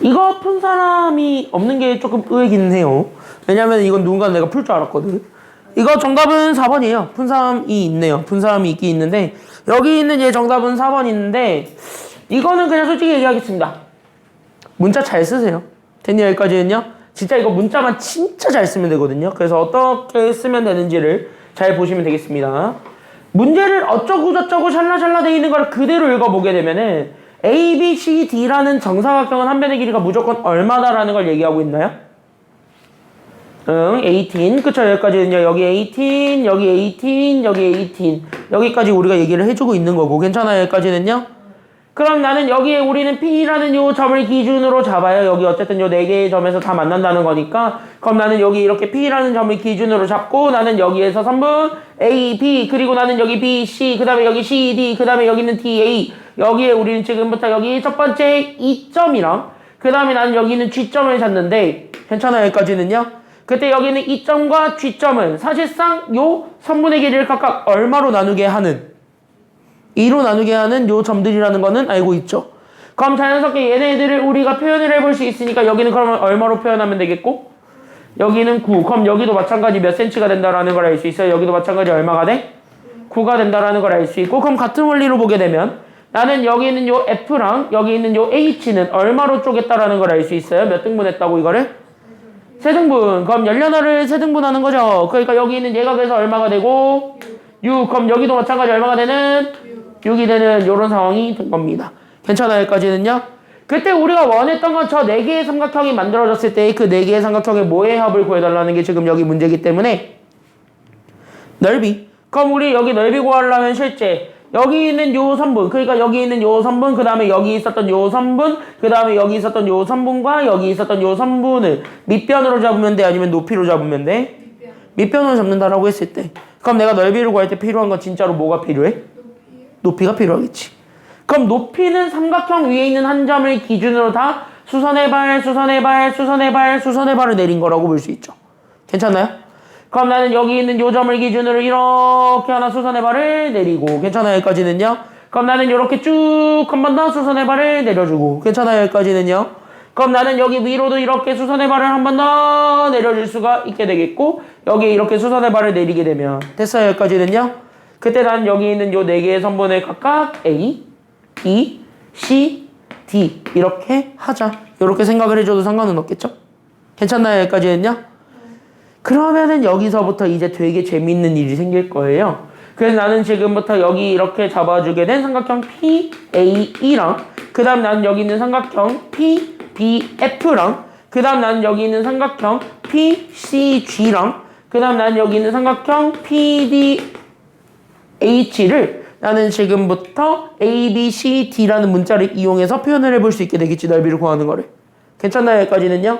이거 푼 사람이 없는 게 조금 의외기는 해요. 왜냐면 이건 누군가 내가 풀 줄 알았거든. 이거 정답은 4번이에요. 푼 사람이 있네요. 푼 사람이 있긴 있는데 여기 있는 얘 정답은 4번 있는데 이거는 그냥 솔직히 얘기하겠습니다. 문자 잘 쓰세요. 됐니 여기까지는요? 진짜 이거 문자만 진짜 잘 쓰면 되거든요. 그래서 어떻게 쓰면 되는지를 잘 보시면 되겠습니다. 문제를 어쩌고저쩌고 샬라샬라 돼 있는 걸 그대로 읽어보게 되면은 A, B, C, D라는 정사각형은 한 변의 길이가 무조건 얼마다라는 걸 얘기하고 있나요? 18. 그쵸? 여기까지는요. 여기 18, 여기 18, 여기 18. 여기까지 우리가 얘기를 해주고 있는 거고. 괜찮아요? 여기까지는요? 그럼 나는 여기에 우리는 P라는 요 점을 기준으로 잡아요. 여기 어쨌든 요 4개의 점에서 다 만난다는 거니까. 그럼 나는 여기 이렇게 P라는 점을 기준으로 잡고 나는 여기에서 선분 A, B 그리고 나는 여기 B, C 그 다음에 여기 C, D 그 다음에 여기는 D, A 여기에 우리는 지금부터 여기 첫 번째 E점이랑 그 다음에 나는 여기는 G점을 찾는데 괜찮아요? 여기까지는요? 그때 여기는 E점과 G점은 사실상 요 선분의 길이를 각각 얼마로 나누게 하는 2로 나누게 하는 요 점들이라는 거는 알고 있죠. 그럼 자연스럽게 얘네들을 우리가 표현을 해볼 수 있으니까 여기는 그러면 얼마로 표현하면 되겠고 여기는 9. 그럼 여기도 마찬가지 몇 cm가 된다라는 걸 알 수 있어요. 여기도 마찬가지 얼마가 돼? 9가 된다라는 걸 알 수 있고 그럼 같은 원리로 보게 되면 나는 여기 있는 요 F랑 여기 있는 요 H는 얼마로 쪼갰다라는 걸 알 수 있어요. 몇 등분했다고 이거를? 세등분. 그럼 열려나를 세등분하는 거죠. 그러니까 여기 있는 얘가 그래서 얼마가 되고 6. 그럼 여기도 마찬가지 얼마가 되는 6이 되는 이런 상황이 된 겁니다. 괜찮아요? 여기까지는요? 그때 우리가 원했던 건 저 4개의 삼각형이 만들어졌을 때 그 4개의 삼각형의 뭐의 합을 구해달라는 게 지금 여기 문제이기 때문에 넓이. 그럼 우리 여기 넓이 구하려면 실제 여기 있는 요 선분 그러니까 여기 있는 요 선분 그 다음에 여기 있었던 요 선분 그 다음에 여기 있었던 요 선분과 여기 있었던 요 선분을 밑변으로 잡으면 돼? 아니면 높이로 잡으면 돼? 밑변으로 잡는다라고 했을 때 그럼 내가 넓이를 구할 때 필요한 건 진짜로 뭐가 필요해? 높이가 필요하겠지. 그럼 높이는 삼각형 위에 있는 한 점을 기준으로 다 수선의 발, 수선의 발, 수선의 발, 수선의 발을 내린 거라고 볼 수 있죠. 괜찮나요? 그럼 나는 여기 있는 요 점을 기준으로 이렇게 하나 수선의 발을 내리고 괜찮아요? 여기까지는요? 그럼 나는 이렇게 쭉 한 번 더 수선의 발을 내려주고 괜찮아요? 여기까지는요? 그럼 나는 여기 위로도 이렇게 수선의 발을 한 번 더 내려줄 수가 있게 되겠고 여기 이렇게 수선의 발을 내리게 되면 됐어요? 여기까지는요? 그때 난 여기 있는 요 4개의 선분을 각각 A, B, C, D 이렇게 하자. 이렇게 생각을 해줘도 상관은 없겠죠? 괜찮나요? 여기까지는요? 그러면은 여기서부터 이제 되게 재밌는 일이 생길 거예요. 그래서 나는 지금부터 여기 이렇게 잡아주게 된 삼각형 PAE랑 그 다음 나는 여기 있는 삼각형 PBF랑 그 다음 나는 여기 있는 삼각형 PCG랑 그 다음 나는 여기 있는 삼각형 PDH를 나는 지금부터 A, B, C, D라는 문자를 이용해서 표현을 해볼 수 있게 되겠지. 넓이를 구하는 거를. 괜찮나요? 여기까지는요?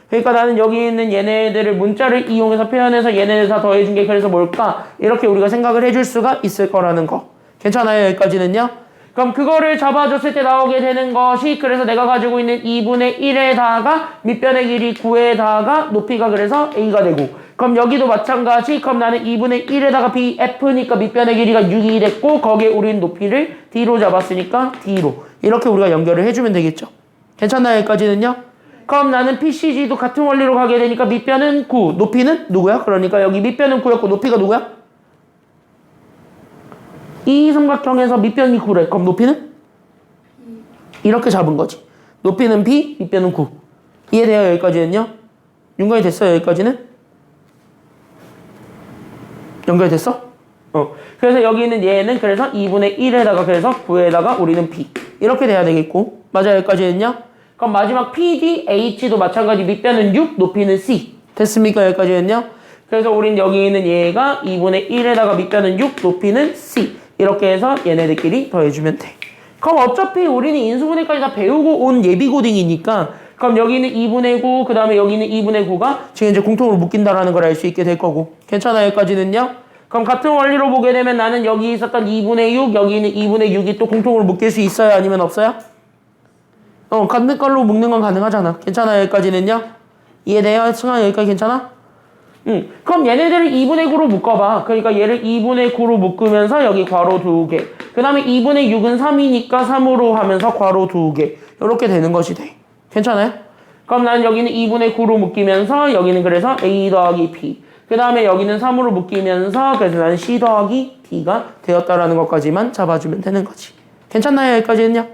그러니까 나는 여기 있는 얘네들을 문자를 이용해서 표현해서 얘네들 다 더해준 게 그래서 뭘까? 이렇게 우리가 생각을 해줄 수가 있을 거라는 거. 괜찮아요? 여기까지는요? 그럼 그거를 잡아줬을 때 나오게 되는 것이 그래서 내가 가지고 있는 2분의 1에다가 밑변의 길이 9에다가 높이가 그래서 A가 되고 그럼 여기도 마찬가지. 그럼 나는 2분의 1에다가 BF니까 밑변의 길이가 6이 됐고 거기에 우리는 높이를 D로 잡았으니까 D로 이렇게 우리가 연결을 해주면 되겠죠. 괜찮나요? 여기까지는요? 그럼 나는 PCG도 같은 원리로 가게 되니까 밑변은 9 높이는 누구야? 그러니까 여기 밑변은 9였고 높이가 누구야? 이 삼각형에서 밑변이 9래. 그럼 높이는? 이렇게 잡은 거지. 높이는 B, 밑변은 9. 이해돼요? 여기까지는요? 연결이 됐어요? 여기까지는? 연결됐어? 그래서 여기 있는 얘는 그래서 2분의 1에다가 그래서 9에다가 우리는 B. 이렇게 돼야 되겠고. 맞아요? 여기까지는요? 그럼 마지막 PDH도 마찬가지. 밑변은 6, 높이는 C. 됐습니까? 여기까지는요? 그래서 우린 여기 있는 얘가 2분의 1에다가 밑변은 6, 높이는 C. 이렇게 해서 얘네들끼리 더해주면 돼. 그럼 어차피 우리는 인수분해까지 다 배우고 온 예비고딩이니까 그럼 여기는 2분의 9, 그 다음에 여기는 2분의 9가 지금 이제 공통으로 묶인다라는 걸 알 수 있게 될 거고. 괜찮아요? 여기까지는요? 그럼 같은 원리로 보게 되면 나는 여기 있었던 2분의 6, 여기 있는 2분의 6이 또 공통으로 묶일 수 있어요? 아니면 없어요? 같은 걸로 묶는 건 가능하잖아. 괜찮아요? 여기까지는요? 이해돼요? 승아 여기까지 괜찮아? 그럼 얘네들을 2분의 9로 묶어봐. 그러니까 얘를 2분의 9로 묶으면서 여기 괄호 2개. 그 다음에 2분의 6은 3이니까 3으로 하면서 괄호 2개. 이렇게 되는 것이 돼. 괜찮아요? 그럼 난 여기는 2분의 9로 묶이면서 여기는 그래서 A 더하기 B. 그 다음에 여기는 3으로 묶이면서 그래서 나는 C 더하기 D가 되었다라는 것까지만 잡아주면 되는 거지. 괜찮나요? 여기까지는요?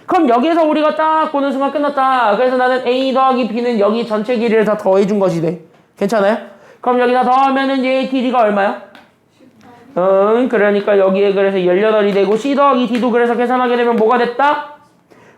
그럼 여기에서 우리가 딱 보는 순간 끝났다. 그래서 나는 A 더하기 B는 여기 전체 길이를 다 더해준 것이 돼. 괜찮아요? 그럼 여기다 더하면은 얘의 길이가 얼마야? 그러니까 여기에 그래서 18이 되고 C 더하기 D도 그래서 계산하게 되면 뭐가 됐다?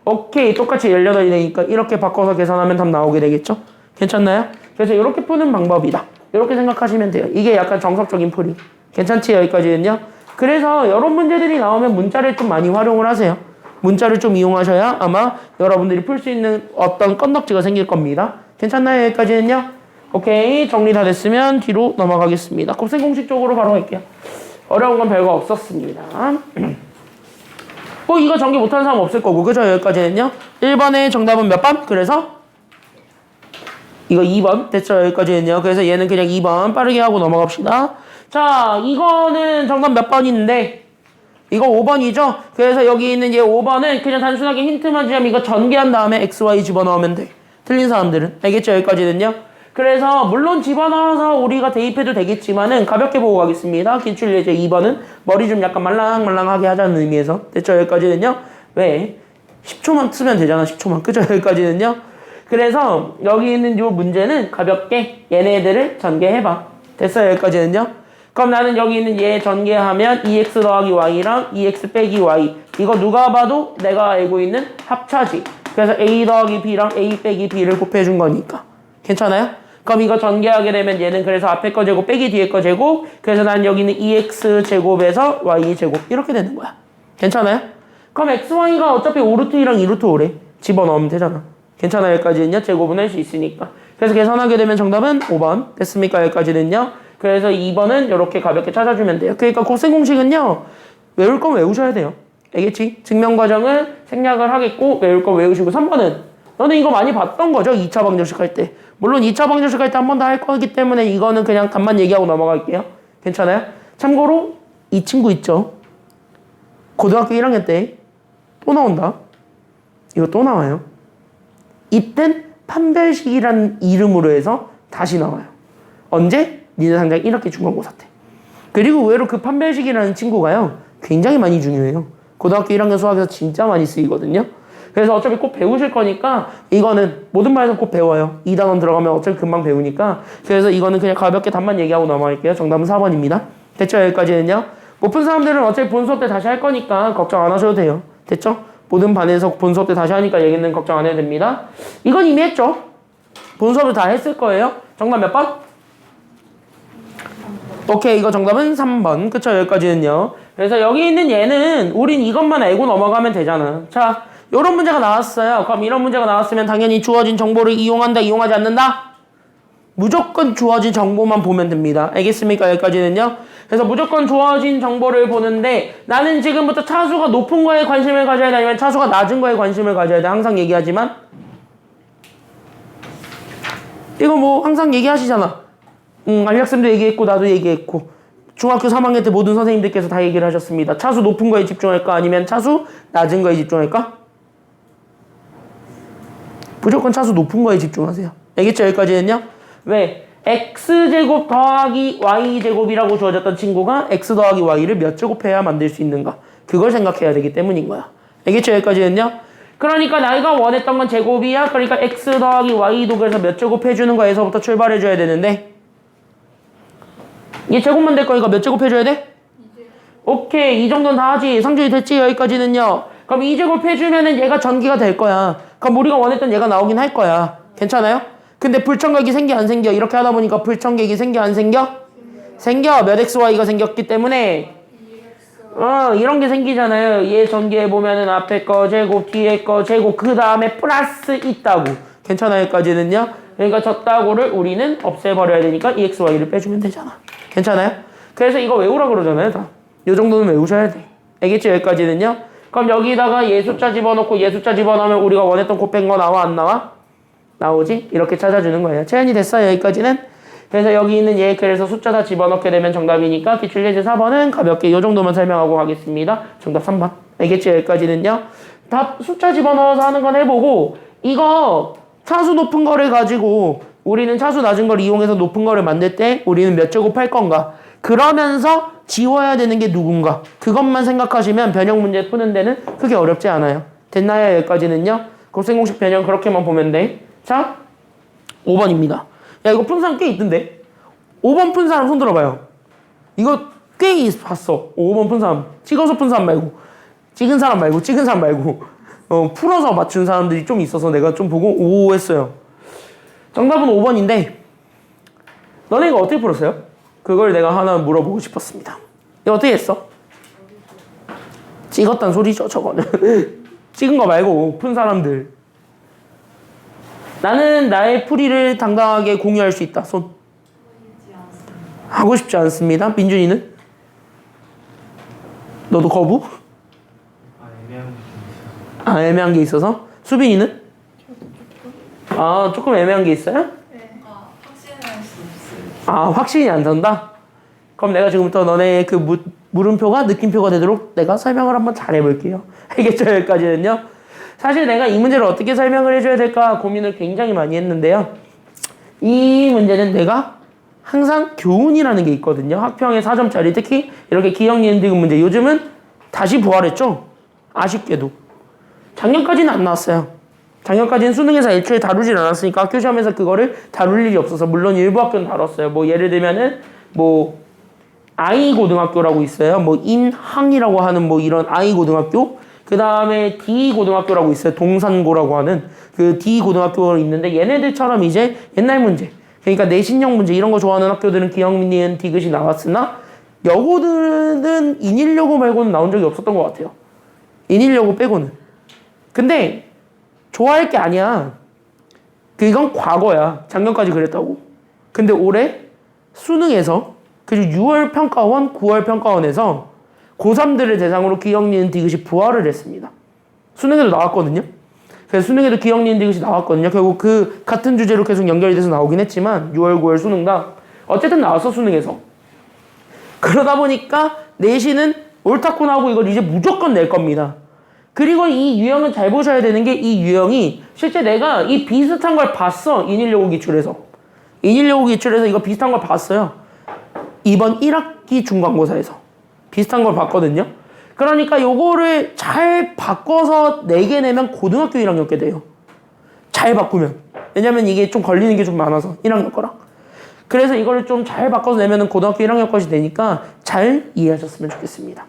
오케이, 똑같이 18이 되니까 이렇게 바꿔서 계산하면 답 나오게 되겠죠? 괜찮나요? 그래서 이렇게 푸는 방법이다. 이렇게 생각하시면 돼요. 이게 약간 정석적인 풀이. 괜찮지? 여기까지는요? 그래서 이런 문제들이 나오면 문자를 좀 많이 활용을 하세요. 문자를 좀 이용하셔야 아마 여러분들이 풀 수 있는 어떤 건덕지가 생길 겁니다. 괜찮나요? 여기까지는요? 오케이, 정리 다 됐으면 뒤로 넘어가겠습니다. 곱셈 공식 쪽으로 바로 갈게요. 어려운 건 별거 없었습니다. 이거 전개 못하는 사람 없을 거고, 그죠? 여기까지는요? 1번의 정답은 몇 번? 그래서 이거 2번 됐죠? 여기까지는요. 그래서 얘는 그냥 2번 빠르게 하고 넘어갑시다. 자, 이거는 정답 몇 번인데 이거 5번이죠? 그래서 여기 있는 얘 5번은 그냥 단순하게 힌트만 주자면 이거 전개한 다음에 XY 집어넣으면 돼. 틀린 사람들은. 알겠죠? 여기까지는요. 그래서 물론 집어넣어서 우리가 대입해도 되겠지만은 가볍게 보고 가겠습니다. 기출 예제 2번은 머리 좀 약간 말랑말랑하게 하자는 의미에서. 됐죠? 여기까지는요. 왜? 10초만 쓰면 되잖아. 10초만. 그죠? 여기까지는요. 그래서 여기 있는 요 문제는 가볍게 얘네들을 전개해봐. 됐어요? 여기까지는요. 그럼 나는 여기 있는 얘 전개하면 2x 더하기 y랑 2x 빼기 y. 이거 누가 봐도 내가 알고 있는 합차지. 그래서 a 더하기 b랑 a 빼기 b를 곱해준 거니까. 괜찮아요? 그럼 이거 전개하게 되면 얘는 그래서 앞에 거 제곱 빼기 뒤에 거 제곱. 그래서 난 여기는 2x 제곱에서 y 제곱. 이렇게 되는 거야. 괜찮아요? 그럼 xy가 어차피 5루트 2랑 2루트 5래. 집어넣으면 되잖아. 괜찮아요? 여기까지는요. 제곱은 할 수 있으니까. 그래서 계산하게 되면 정답은 5번. 됐습니까? 여기까지는요. 그래서 2번은 이렇게 가볍게 찾아주면 돼요. 그러니까 곱셈 공식은요. 외울 건 외우셔야 돼요. 알겠지? 증명 과정은 생략을 하겠고 외울 거 외우시고 3번은 너는 이거 많이 봤던 거죠? 2차 방정식 할 때. 물론 2차 방정식 할 때 한 번 더 할 거기 때문에 이거는 그냥 답만 얘기하고 넘어갈게요. 괜찮아요? 참고로 이 친구 있죠? 고등학교 1학년 때 또 나온다. 이거 또 나와요. 이땐 판별식이라는 이름으로 해서 다시 나와요. 언제? 니네 당장 1학기 중간고사 때. 그리고 의외로 그 판별식이라는 친구가요. 굉장히 많이 중요해요. 고등학교 1학년 수학에서 진짜 많이 쓰이거든요. 그래서 어차피 꼭 배우실 거니까 이거는 모든 말에서 꼭 배워요. 2단원 들어가면 어차피 금방 배우니까. 그래서 이거는 그냥 가볍게 답만 얘기하고 넘어갈게요. 정답은 4번입니다. 됐죠? 여기까지는요. 못 푼 사람들은 어차피 본 수업 때 다시 할 거니까 걱정 안 하셔도 돼요. 됐죠? 모든 반에서 본 수업 때 다시 하니까 얘기는 걱정 안 해도 됩니다. 이건 이미 했죠? 본 수업을 다 했을 거예요. 정답 몇 번? 오케이, 이거 정답은 3번. 그쵸? 여기까지는요. 그래서 여기 있는 얘는 우린 이것만 알고 넘어가면 되잖아. 자, 요런 문제가 나왔어요. 그럼 이런 문제가 나왔으면 당연히 주어진 정보를 이용한다, 이용하지 않는다? 무조건 주어진 정보만 보면 됩니다. 알겠습니까? 여기까지는요. 그래서 무조건 주어진 정보를 보는데 나는 지금부터 차수가 높은 거에 관심을 가져야 돼? 아니면 차수가 낮은 거에 관심을 가져야 돼? 항상 얘기하지만 이거 뭐 항상 얘기하시잖아. 안락쌤도 얘기했고 나도 얘기했고 중학교 3학년 때 모든 선생님들께서 다 얘기를 하셨습니다. 차수 높은 거에 집중할까? 아니면 차수 낮은 거에 집중할까? 무조건 차수 높은 거에 집중하세요. 알겠죠? 여기까지는요? 왜? x제곱 더하기 y제곱이라고 주어졌던 친구가 x 더하기 y를 몇 제곱해야 만들 수 있는가? 그걸 생각해야 되기 때문인 거야. 알겠죠? 여기까지는요? 그러니까 내가 원했던 건 제곱이야. 그러니까 x 더하기 y도 그래서 몇 제곱 해주는 거에서부터 출발해줘야 되는데 얘 제곱만 될 거니까 몇 제곱 해줘야 돼? 오케이, 이 정도는 다 하지. 상준이 됐지? 여기까지는요. 그럼 2제곱 해주면은 얘가 전기가 될 거야. 그럼 우리가 원했던 얘가 나오긴 할 거야. 괜찮아요? 근데 불청각이 생겨 안 생겨? 이렇게 하다 보니까 불청각이 생겨 안 생겨? 생겨. 몇 xy가 생겼기 때문에 이런 게 생기잖아요. 얘 전개해보면은 앞에 거 제곱, 뒤에 거 제곱, 그 다음에 플러스 있다고. 괜찮아요? 여기까지는요. 그러니까 저 따고를 우리는 없애버려야 되니까 EXY를 빼주면 되잖아. 괜찮아요? 그래서 이거 외우라 그러잖아요. 다. 요 정도는 외우셔야 돼. 알겠죠? 여기까지는요. 그럼 여기다가 얘 숫자 집어넣고 얘 숫자 집어넣으면 우리가 원했던 곱뺀 거 나와 안 나와? 나오지? 이렇게 찾아주는 거예요. 체현이 됐어요. 여기까지는. 그래서 여기 있는 얘 그래서 숫자 다 집어넣게 되면 정답이니까 기출예제 4번은 가볍게 요 정도만 설명하고 가겠습니다. 정답 3번. 알겠죠? 여기까지는요. 답 숫자 집어넣어서 하는 건 해보고 이거 차수 높은 거를 가지고 우리는 차수 낮은 걸 이용해서 높은 거를 만들 때 우리는 몇 제곱 할 건가 그러면서 지워야 되는 게 누군가 그것만 생각하시면 변형 문제 푸는 데는 크게 어렵지 않아요. 됐나요? 여기까지는요. 곱셈공식 변형 그렇게만 보면 돼. 자 5번입니다. 야 이거 푼 사람 꽤 있던데 5번 푼 사람 손 들어봐요. 이거 꽤 봤어. 5번 푼 사람 찍어서 푼 사람 말고 찍은 사람 말고 풀어서 맞춘 사람들이 좀 있어서 내가 좀 보고 오 했어요. 정답은 5번인데 너네 이거 어떻게 풀었어요? 그걸 내가 하나 물어보고 싶었습니다. 이거 어떻게 했어? 찍었단 소리죠 저거는. 찍은 거 말고 푼 사람들. 나는 나의 풀이를 당당하게 공유할 수 있다. 손. 하고 싶지 않습니다. 민준이는? 너도 거부? 애매한 게 있어서? 수빈이는? 조금 애매한 게 있어요? 네. 확신할 수 없어요. 확신이 안 선다? 그럼 내가 지금부터 너네 그 물음표가 느낌표가 되도록 내가 설명을 한번 잘 해볼게요. 알겠죠? 여기까지는요. 사실 내가 이 문제를 어떻게 설명을 해줘야 될까 고민을 굉장히 많이 했는데요. 이 문제는 내가 항상 교훈이라는 게 있거든요. 학평에 4점짜리 특히 이렇게 기억, 니은, 디귿 문제 요즘은 다시 부활했죠. 아쉽게도. 작년까지는 안 나왔어요. 작년까지는 수능에서 애초에 다루질 않았으니까 학교 시험에서 그거를 다룰 일이 없어서 물론 일부 학교는 다뤘어요. 뭐 예를 들면은 뭐 I 고등학교라고 있어요. 뭐 인항이라고 하는 뭐 이런 I 고등학교. 그 다음에 D 고등학교라고 있어요. 동산고라고 하는 그 D 고등학교가 있는데 얘네들처럼 이제 옛날 문제. 그러니까 내신형 문제 이런 거 좋아하는 학교들은 기억, 니은, 디귿이 나왔으나 여고들은 인일여고 말고는 나온 적이 없었던 것 같아요. 인일여고 빼고는. 근데 좋아할 게 아니야. 이건 과거야. 작년까지 그랬다고. 근데 올해 수능에서 그리고 6월 평가원, 9월 평가원에서 고3들을 대상으로 기억, 니은, 디귿이 부활을 했습니다. 수능에도 나왔거든요. 그래서 수능에도 기억, 니은, 디귿이 나왔거든요. 결국 그 같은 주제로 계속 연결이 돼서 나오긴 했지만 6월, 9월 수능 다 어쨌든 나왔어 수능에서. 그러다 보니까 내신은 옳다고 나오고 이걸 이제 무조건 낼 겁니다. 그리고 이 유형은 잘 보셔야 되는 게 이 유형이 실제 내가 이 비슷한 걸 봤어. 인일여고 기출에서. 인일여고 기출에서 이거 비슷한 걸 봤어요. 이번 1학기 중간고사에서. 비슷한 걸 봤거든요. 그러니까 요거를 잘 바꿔서 4개 내면 고등학교 1학년 게 돼요. 잘 바꾸면. 왜냐면 이게 좀 걸리는 게 좀 많아서 1학년 거랑. 그래서 이거를 좀 잘 바꿔서 내면은 고등학교 1학년 것이 되니까 잘 이해하셨으면 좋겠습니다.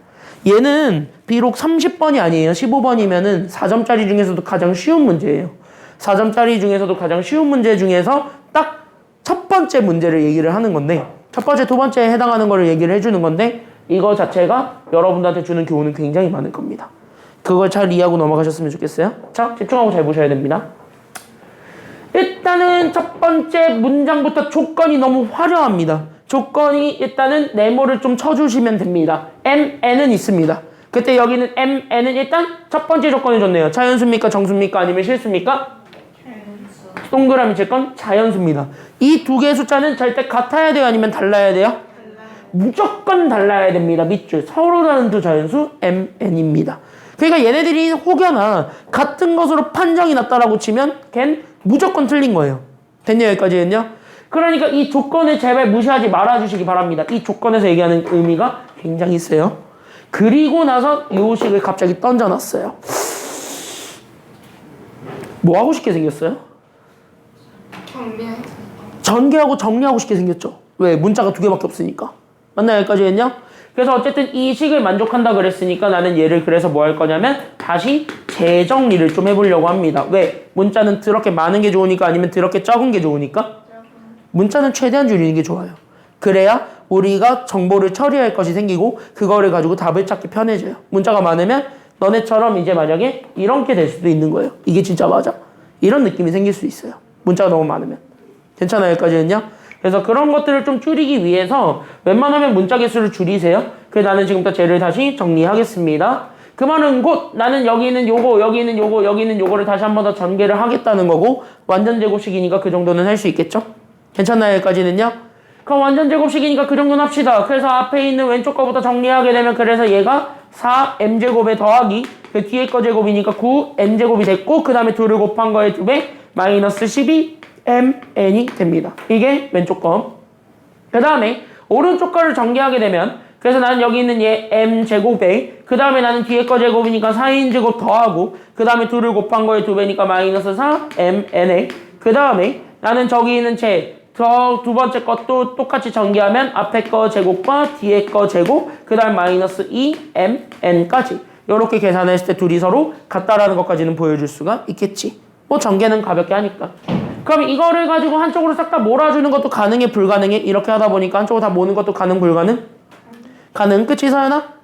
얘는 비록 30번이 아니에요. 15번이면은 4점짜리 중에서도 가장 쉬운 문제예요. 4점짜리 중에서도 가장 쉬운 문제 중에서 딱 첫 번째 문제를 얘기를 하는 건데 첫 번째, 두 번째에 해당하는 거를 얘기를 해주는 건데 이거 자체가 여러분들한테 주는 교훈은 굉장히 많을 겁니다. 그걸 잘 이해하고 넘어가셨으면 좋겠어요. 자, 집중하고 잘 보셔야 됩니다. 일단은 첫 번째 문장부터 조건이 너무 화려합니다. 조건이 일단은 네모를 좀 쳐주시면 됩니다. MN은 있습니다. 그때 여기는 MN은 일단 첫 번째 조건이 좋네요. 자연수입니까? 정수입니까? 아니면 실수입니까? 자연수. 동그라미 칠 건 자연수입니다. 이 두 개의 숫자는 절대 같아야 돼요? 아니면 달라야 돼요? 달라요. 무조건 달라야 됩니다. 밑줄. 서로 다른 두 자연수 MN입니다. 그러니까 얘네들이 혹여나 같은 것으로 판정이 났다라고 치면 걘 무조건 틀린 거예요. 됐냐 여기까지는요? 그러니까 이 조건을 제발 무시하지 말아주시기 바랍니다. 이 조건에서 얘기하는 의미가 굉장히 세요. 그리고 나서 이 식을 갑자기 던져놨어요. 뭐 하고 싶게 생겼어요? 경비해서. 전개하고 정리하고 싶게 생겼죠. 왜? 문자가 2개밖에 없으니까. 맞나요? 여기까지는요? 그래서 어쨌든 이 식을 만족한다 그랬으니까 나는 얘를 그래서 뭐 할 거냐면 다시 재정리를 좀 해보려고 합니다. 왜? 문자는 더럽게 많은 게 좋으니까 아니면 더럽게 적은 게 좋으니까? 문자는 최대한 줄이는 게 좋아요. 그래야 우리가 정보를 처리할 것이 생기고 그거를 가지고 답을 찾기 편해져요. 문자가 많으면 너네처럼 이제 만약에 이렇게 될 수도 있는 거예요. 이게 진짜 맞아? 이런 느낌이 생길 수 있어요. 문자가 너무 많으면. 괜찮아요? 여기까지는요? 그래서 그런 것들을 좀 줄이기 위해서 웬만하면 문자 개수를 줄이세요. 그래서 나는 지금부터 쟤를 다시 정리하겠습니다. 그 말은 곧 나는 여기 있는 요거, 여기 있는 요거, 여기 있는 요거를 다시 한 번 더 전개를 하겠다는 거고 완전 제곱식이니까 그 정도는 할 수 있겠죠? 괜찮나요? 여기까지는요? 그럼 완전 제곱식이니까 그 정도는 합시다. 그래서 앞에 있는 왼쪽 거부터 정리하게 되면 그래서 얘가 4m제곱에 더하기 그 뒤에 거 제곱이니까 9n제곱이 됐고 그 다음에 2를 곱한 거에 2배 마이너스 12mn이 됩니다. 이게 왼쪽 거. 그 다음에 오른쪽 거를 전개하게 되면 그래서 나는 여기 있는 얘 m제곱에 그 다음에 나는 뒤에 거 제곱이니까 4인제곱 더하고 그 다음에 2를 곱한 거에 2배니까 마이너스 4mn에 그 다음에 나는 저기 있는 저 두 번째 것도 똑같이 전개하면 앞에 거 제곱과 뒤에 거 제곱 그 다음 마이너스 2mn까지 이렇게 계산했을 때 둘이 서로 같다라는 것까지는 보여줄 수가 있겠지. 뭐 전개는 가볍게 하니까. 그럼 이거를 가지고 한쪽으로 싹 다 몰아주는 것도 가능해 불가능해? 이렇게 하다 보니까 한쪽으로 다 모는 것도 가능 불가능? 가능. 그치 서연아?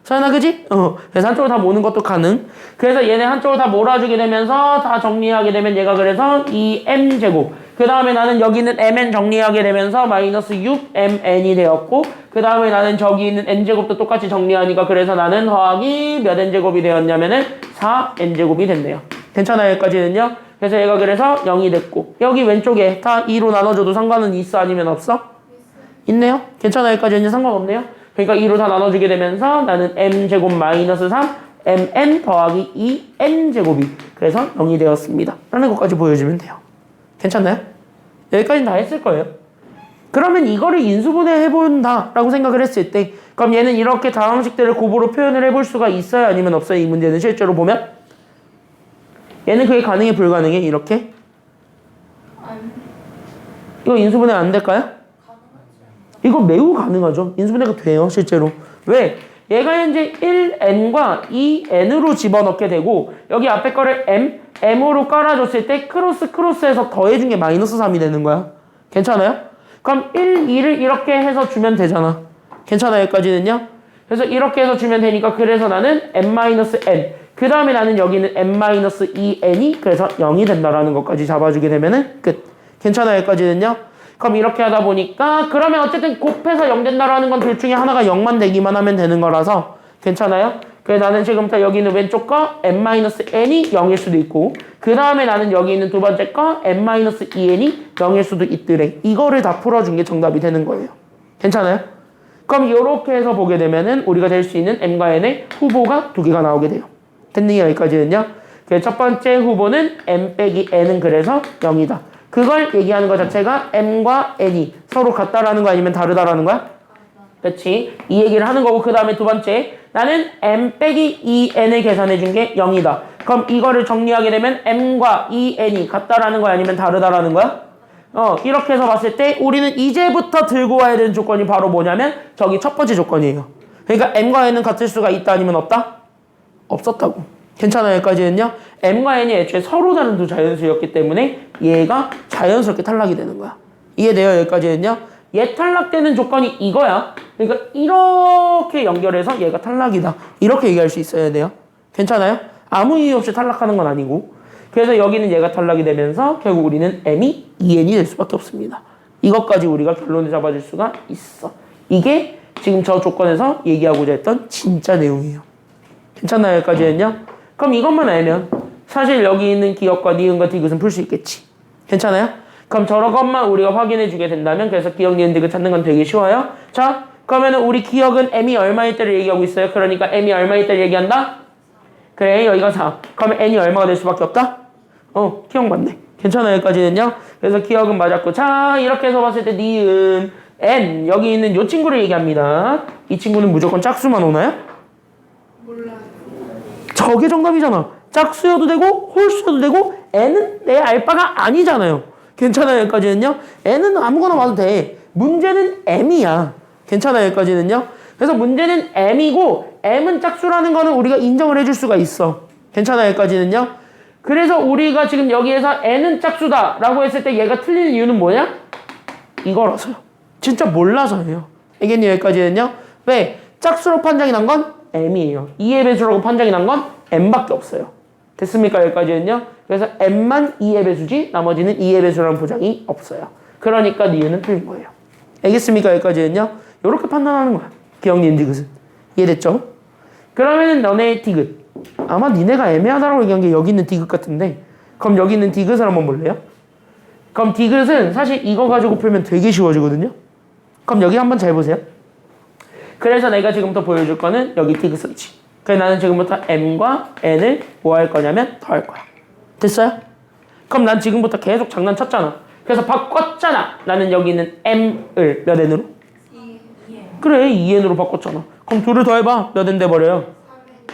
서연아 그지? 그래서 한쪽으로 다 모는 것도 가능. 그래서 얘네 한쪽으로 다 몰아주게 되면서 다 정리하게 되면 얘가 그래서 2m제곱 그 다음에 나는 여기 있는 mn 정리하게 되면서 마이너스 6mn이 되었고 그 다음에 나는 저기 있는 n제곱도 똑같이 정리하니까 그래서 나는 더하기 몇 n제곱이 되었냐면은 4n제곱이 됐네요. 괜찮아요 여기까지는요? 그래서 얘가 그래서 0이 됐고 여기 왼쪽에 다 2로 나눠줘도 상관은 있어 아니면 없어? 있네요. 괜찮아요 여기까지는 상관없네요. 그러니까 2로 다 나눠주게 되면서 나는 m제곱 마이너스 3 mn 더하기 2n제곱이 그래서 0이 되었습니다. 라는 것까지 보여주면 돼요. 괜찮나요? 여기까지는 다 했을 거예요. 그러면 이거를 인수분해 해본다 라고 생각을 했을 때 그럼 얘는 이렇게 다항식들을 곱으로 표현을 해볼 수가 있어요 아니면 없어요? 이 문제는 실제로 보면 얘는 그게 가능해 불가능해? 이렇게? 이거 인수분해 안 될까요? 이거 매우 가능하죠. 인수분해가 돼요 실제로. 왜? 얘가 현재 1n과 2n으로 집어넣게 되고 여기 앞에 거를 m으로 깔아줬을 때 크로스해서 더해준 게 마이너스 3이 되는 거야. 괜찮아요? 그럼 1, 2를 이렇게 해서 주면 되잖아. 괜찮아요 여기까지는요? 그래서 이렇게 해서 주면 되니까 그래서 나는 m-n 그 다음에 나는 여기는 m-2n이 그래서 0이 된다라는 것까지 잡아주게 되면은 끝. 괜찮아요 여기까지는요? 그럼 이렇게 하다 보니까 그러면 어쨌든 곱해서 0 된다라는 건 둘 중에 하나가 0만 되기만 하면 되는 거라서 괜찮아요? 그래서 나는 지금부터 여기 있는 왼쪽 거 m-n이 0일 수도 있고 그 다음에 나는 여기 있는 두 번째 거 m-2n이 0일 수도 있더래. 이거를 다 풀어준 게 정답이 되는 거예요. 괜찮아요? 그럼 이렇게 해서 보게 되면은 우리가 될 수 있는 m과 n의 후보가 두 개가 나오게 돼요. 됐네요 여기까지는요? 그래서 첫 번째 후보는 m-n은 그래서 0이다. 그걸 얘기하는 것 자체가 m과 n이 서로 같다라는 거 아니면 다르다라는 거야? 그렇지. 이 얘기를 하는 거고 그 다음에 두 번째 나는 m-2n을 계산해 준 게 0이다. 그럼 이거를 정리하게 되면 m과 2n이 같다라는 거야 아니면 다르다라는 거야? 이렇게 해서 봤을 때 우리는 이제부터 들고 와야 되는 조건이 바로 뭐냐면 저기 첫 번째 조건이에요. 그러니까 m과 n은 같을 수가 있다 아니면 없다? 없었다고. 괜찮아요 여기까지는요? m과 n이 애초에 서로 다른 두 자연수였기 때문에 얘가 자연스럽게 탈락이 되는 거야. 이해돼요 여기까지는요? 얘 탈락되는 조건이 이거야. 그러니까 이렇게 연결해서 얘가 탈락이다 이렇게 얘기할 수 있어야 돼요. 괜찮아요? 아무 이유 없이 탈락하는 건 아니고 그래서 여기는 얘가 탈락이 되면서 결국 우리는 m이 2n이 될 수밖에 없습니다. 이것까지 우리가 결론을 잡아줄 수가 있어. 이게 지금 저 조건에서 얘기하고자 했던 진짜 내용이에요. 괜찮나요 여기까지는요? 그럼 이것만 알면 사실 여기 있는 기억과 니은과 디귿은 풀 수 있겠지. 괜찮아요? 그럼 저런 것만 우리가 확인해 주게 된다면 그래서 기억, 니은, 디귿 찾는 건 되게 쉬워요. 자 그러면은 우리 기억은 m이 얼마일 때를 얘기하고 있어요. 그러니까 m이 얼마일 때를 얘기한다? 그래 여기가 4. 그러면 n이 얼마가 될 수밖에 없다? 기억 맞네. 괜찮아요 여기까지는요? 그래서 기억은 맞았고 자 이렇게 해서 봤을 때 니은 n 여기 있는 요 친구를 얘기합니다. 이 친구는 무조건 짝수만 오나요? 몰라요. 저게 정답이잖아. 짝수여도 되고 홀수여도 되고 n은 내 알바가 아니잖아요. 괜찮아요 여기까지는요? n은 아무거나 와도 돼. 문제는 m이야. 괜찮아요 여기까지는요? 그래서 문제는 m이고 m은 짝수라는 거는 우리가 인정을 해줄 수가 있어. 괜찮아요 여기까지는요? 그래서 우리가 지금 여기에서 n은 짝수다 라고 했을 때 얘가 틀리는 이유는 뭐냐? 이거라서요. 진짜 몰라서예요. 알겠니 여기까지는요? 왜? 짝수로 판정이 난 건 m이에요. 2의 배수라고 판정이 난 건 m밖에 없어요. 됐습니까 여기까지는요? 그래서 m만 2의 배수지 나머지는 2의 배수라는 보장이 없어요. 그러니까 니은은 틀린 거예요. 알겠습니까 여기까지는요? 이렇게 판단하는 거야. 기억, 니은, 디귿은. 이해됐죠? 그러면은 너네 디귿 아마 니네가 애매하다라고 얘기한 게 여기 있는 디귿 같은데 그럼 여기 있는 디귿을 한번 볼래요? 그럼 디귿은 사실 이거 가지고 풀면 되게 쉬워지거든요? 그럼 여기 한번 잘 보세요. 그래서 내가 지금부터 보여줄 거는 여기 디귿 설치. 그래서 나는 지금부터 m과 n을 뭐 할 거냐면 더할 거야. 됐어요? 그럼 난 지금부터 계속 장난쳤잖아. 그래서 바꿨잖아. 나는 여기 있는 m을 몇 n으로? 2. 그래 2n으로 바꿨잖아. 그럼 둘을 더해봐. 몇 n 돼버려요?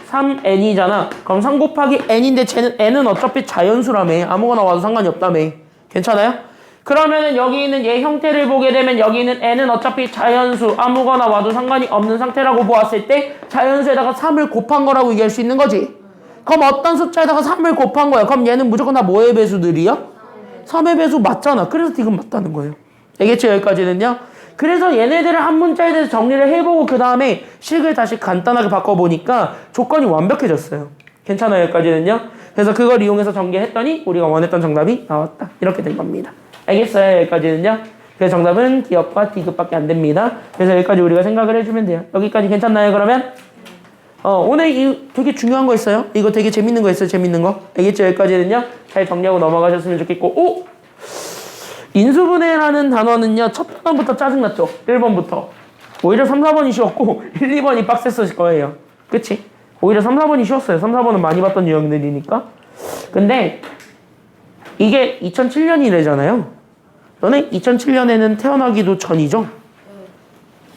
3n이잖아. 그럼 3 곱하기 n인데 쟤는 n은 어차피 자연수라며. 아무거나 와도 상관이 없다며. 괜찮아요? 그러면은 여기 있는 얘 형태를 보게 되면 여기 있는 n은 어차피 자연수 아무거나 와도 상관이 없는 상태라고 보았을 때 자연수에다가 3을 곱한 거라고 얘기할 수 있는 거지. 그럼 어떤 숫자에다가 3을 곱한 거야. 그럼 얘는 무조건 다 뭐의 배수들이야? 3의 배수 맞잖아. 그래서 지금 맞다는 거예요. 알겠죠? 여기까지는요. 그래서 얘네들을 한 문자에 대해서 정리를 해보고 그 다음에 식을 다시 간단하게 바꿔보니까 조건이 완벽해졌어요. 괜찮아요? 여기까지는요. 그래서 그걸 이용해서 전개했더니 우리가 원했던 정답이 나왔다. 이렇게 된 겁니다. 알겠어요? 여기까지는요. 그래서 정답은 기업과 디귿밖에 안 됩니다. 그래서 여기까지 우리가 생각을 해주면 돼요. 여기까지 괜찮나요? 그러면? 오늘 이 되게 중요한 거 있어요. 이거 되게 재밌는 거 있어요. 재밌는 거. 알겠죠? 여기까지는요. 잘 정리하고 넘어가셨으면 좋겠고. 오! 인수분해라는 단어는요. 첫 단원부터 짜증났죠. 1번부터. 오히려 3, 4번이 쉬웠고 1, 2번이 빡셌을 거예요. 그치? 오히려 3, 4번이 쉬웠어요. 3, 4번은 많이 봤던 유형들이니까. 근데 이게 2007년이래잖아요. 너네 2007년에는 태어나기도 전이죠?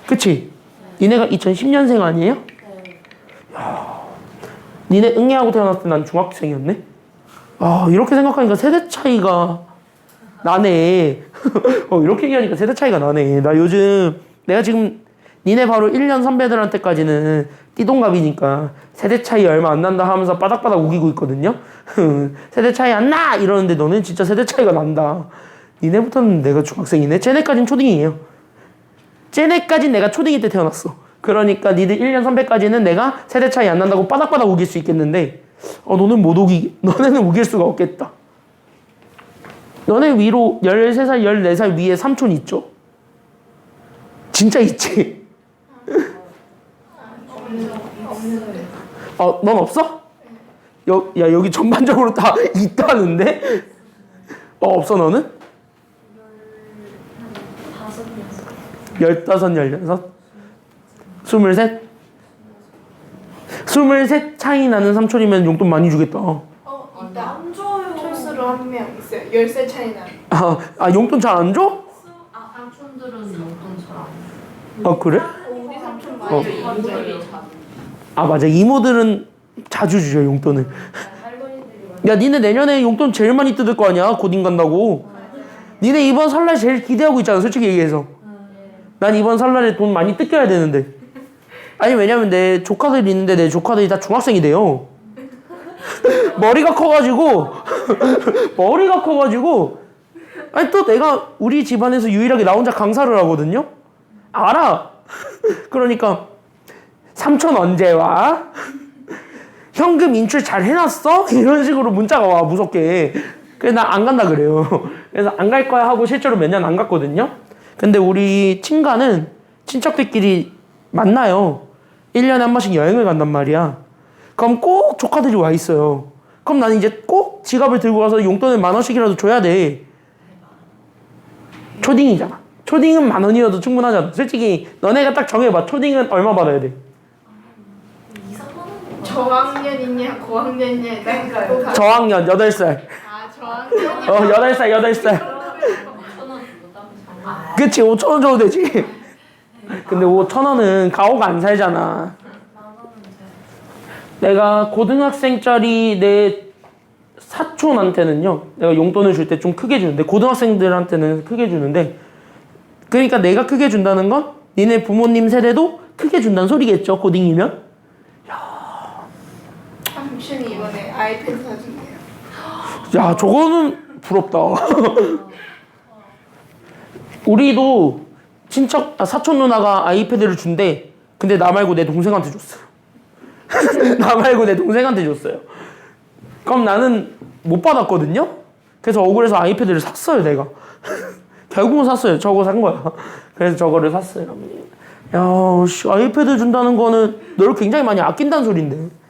그치? 니네가 2010년생 아니에요? 야, 니네 응애하고 태어났을 때 난 중학생이었네? 아, 이렇게 생각하니까 세대 차이가 나네. 이렇게 얘기하니까 세대 차이가 나네. 나 요즘, 내가 지금 니네 바로 1년 선배들한테까지는 띠동갑이니까 세대 차이 얼마 안 난다 하면서 바닥바닥 우기고 있거든요. 세대 차이 안 나! 이러는데 너는 진짜 세대 차이가 난다. 니네부터는 내가 중학생이네. 쟤네까진 초딩이에요. 쟤네까진 내가 초딩이 때 태어났어. 그러니까 니들 1년 선배까지는 내가 세대 차이 안 난다고 바닥바닥 우길 수 있겠는데 너는 못 우기, 너네는 우길 수가 없겠다. 너네 위로 13살, 14살 위에 삼촌 있죠? 진짜 있지? 넌 없어? 야, 여기 전반적으로 다 있다는데? 없어, 너는? 15, 16? 23? 23 차이 나는 삼촌이면 용돈 많이 주겠다. 일단 안 줘요. 철수로 한 명 있어요. 10살 차이 나. 용돈 잘 안 줘? 삼촌들은 용돈 잘안 그래? 우리 삼촌 많이 줘. 이모들이 맞아. 이모들은 자주 주죠, 용돈을. 야, 니네 내년에 용돈 제일 많이 뜯을 거 아니야? 고딩 간다고. 니네 이번 설날 제일 기대하고 있잖아, 솔직히 얘기해서. 난 이번 설날에 돈 많이 뜯겨야 되는데. 아니, 왜냐면 내 조카들이 있는데 내 조카들이 다 중학생이 돼요. 머리가 커가지고. 아니, 또 내가 우리 집안에서 유일하게 나 혼자 강사를 하거든요? 알아. 그러니까, 삼촌 언제 와? 현금 인출 잘 해놨어? 이런 식으로 문자가 와, 무섭게. 그래서 나 안 간다 그래요. 그래서 안 갈 거야 하고 실제로 몇 년 안 갔거든요? 근데 우리 친가는 친척들끼리 만나요. 1년에 한 번씩 여행을 간단 말이야. 그럼 꼭 조카들이 와 있어요. 그럼 나는 이제 꼭 지갑을 들고 가서 용돈을 10,000원씩이라도 줘야 돼. 초딩이잖아. 초딩은 10,000원이어도 충분하잖아. 솔직히 너네가 딱 정해봐. 초딩은 얼마 받아야 돼? 저학년이냐 고학년이냐 그러니까요. 저학년 8살. 저학년. 8살. 그치, 5,000원 줘도 되지. 근데 5,000원은 가오가 안 살잖아. 내가 고등학생짜리 내 사촌한테는요, 내가 용돈을 줄 때 좀 크게 주는데, 고등학생들한테는 크게 주는데, 그러니까 내가 크게 준다는 건 니네 부모님 세대도 크게 준다는 소리겠죠, 고딩이면? 삼촌이 이번에 아이패드 사준대요. 야, 저거는 부럽다. 우리도 사촌 누나가 아이패드를 준대. 근데 나 말고 내 동생한테 줬어. 나 말고 내 동생한테 줬어요. 그럼 나는 못 받았거든요? 그래서 억울해서 아이패드를 샀어요, 내가. 결국은 샀어요. 저거 산 거야. 그래서 저거를 샀어요. 야, 아이패드 준다는 거는 너를 굉장히 많이 아낀다는 소린데.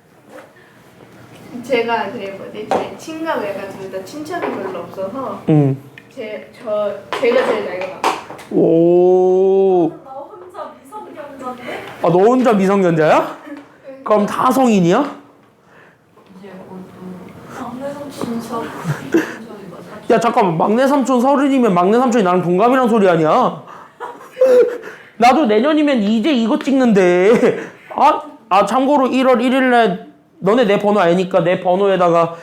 제가 제 친가 애가 둘 다 친척이 별로 없어서 제가 제일 나이가 많아요. 오. 나 혼자 미성년자인데? 너 혼자 미성년자야? 그럼 다 성인이야? 이제 그것도 막내 삼촌 서른. 야 잠깐만 막내 삼촌 30이면 막내 삼촌이 나랑 동갑이란 소리 아니야? 나도 내년이면 이제 이거 찍는데 참고로 1월 1일날 너네 내 번호 아니니까 내 번호에다가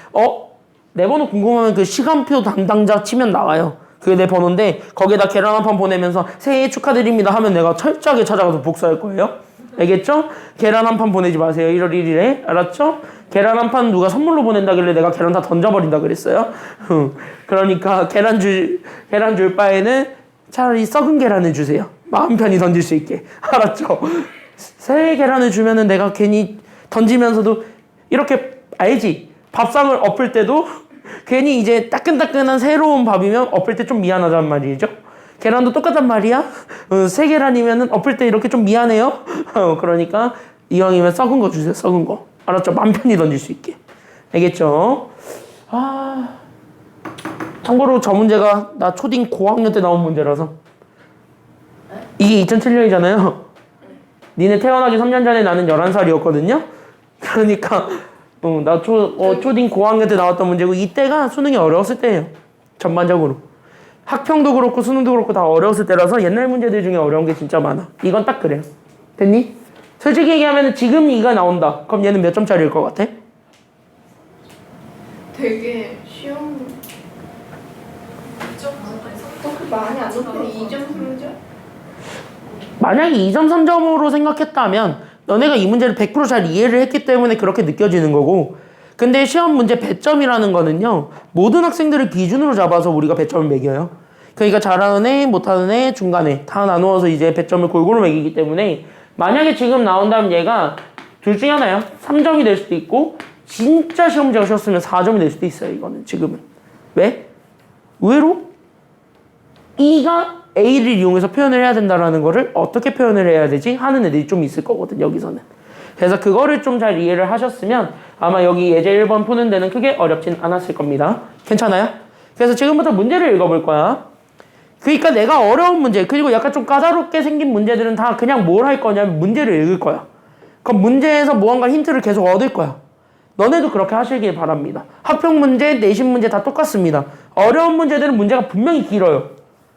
내 번호 궁금하면 그 시간표 담당자 치면 나와요. 그게 내 번호인데 거기에다 계란 한 판 보내면서 새해 축하드립니다 하면 내가 철저하게 찾아가서 복수할 거예요. 알겠죠? 계란 한 판 보내지 마세요. 1월 1일에. 알았죠? 계란 한 판 누가 선물로 보낸다길래 내가 계란 다 던져버린다 그랬어요. 그러니까 계란 줄 바에는 차라리 썩은 계란을 주세요. 마음 편히 던질 수 있게. 알았죠? 새 계란을 주면은 내가 괜히 던지면서도 이렇게 알지? 밥상을 엎을 때도 괜히 이제 따끈따끈한 새로운 밥이면 엎을 때 좀 미안하단 말이죠. 계란도 똑같단 말이야. 새 계란이면은 엎을 때 이렇게 좀 미안해요. 그러니까 이왕이면 썩은 거 주세요. 썩은 거. 알았죠? 맘 편히 던질 수 있게. 알겠죠? 참고로 저 문제가 나 초딩 고학년 때 나온 문제라서 이게 2007년이잖아요. 니네 태어나기 3년 전에 나는 11살이었거든요. 그러니까 나 초딩 고학년 때 나왔던 문제고 이때가 수능이 어려웠을 때예요. 전반적으로. 학평도 그렇고 수능도 그렇고 다 어려웠을 때라서 옛날 문제들 중에 어려운 게 진짜 많아. 이건 딱 그래요. 됐니? 솔직히 얘기하면 지금 이가 나온다. 그럼 얘는 몇 점짜리일 것 같아? 되게 쉬운. 그렇게 많이 안 높은 2점 3점? 만약에 2점 3점으로 생각했다면 너네가 이 문제를 100% 잘 이해를 했기 때문에 그렇게 느껴지는 거고 근데 시험 문제 배점이라는 거는요 모든 학생들을 기준으로 잡아서 우리가 배점을 매겨요. 그러니까 잘하는 애, 못하는 애, 중간에 다 나누어서 이제 배점을 골고루 매기기 때문에 만약에 지금 나온다면 얘가 둘 중에 하나야. 3점이 될 수도 있고 진짜 시험 문제가 쉬웠으면 4점이 될 수도 있어요. 이거는 지금은. 왜? 의외로 E가 A를 이용해서 표현을 해야 된다는 거를 어떻게 표현을 해야 되지? 하는 애들이 좀 있을 거거든 여기서는. 그래서 그거를 좀 잘 이해를 하셨으면 아마 여기 예제 1번 푸는 데는 크게 어렵진 않았을 겁니다. 괜찮아요? 그래서 지금부터 문제를 읽어볼 거야. 그러니까 내가 어려운 문제 그리고 약간 좀 까다롭게 생긴 문제들은 다 그냥 뭘 할 거냐면 문제를 읽을 거야. 그럼 문제에서 무언가 힌트를 계속 얻을 거야. 너네도 그렇게 하시길 바랍니다. 학평 문제, 내신 문제 다 똑같습니다. 어려운 문제들은 문제가 분명히 길어요.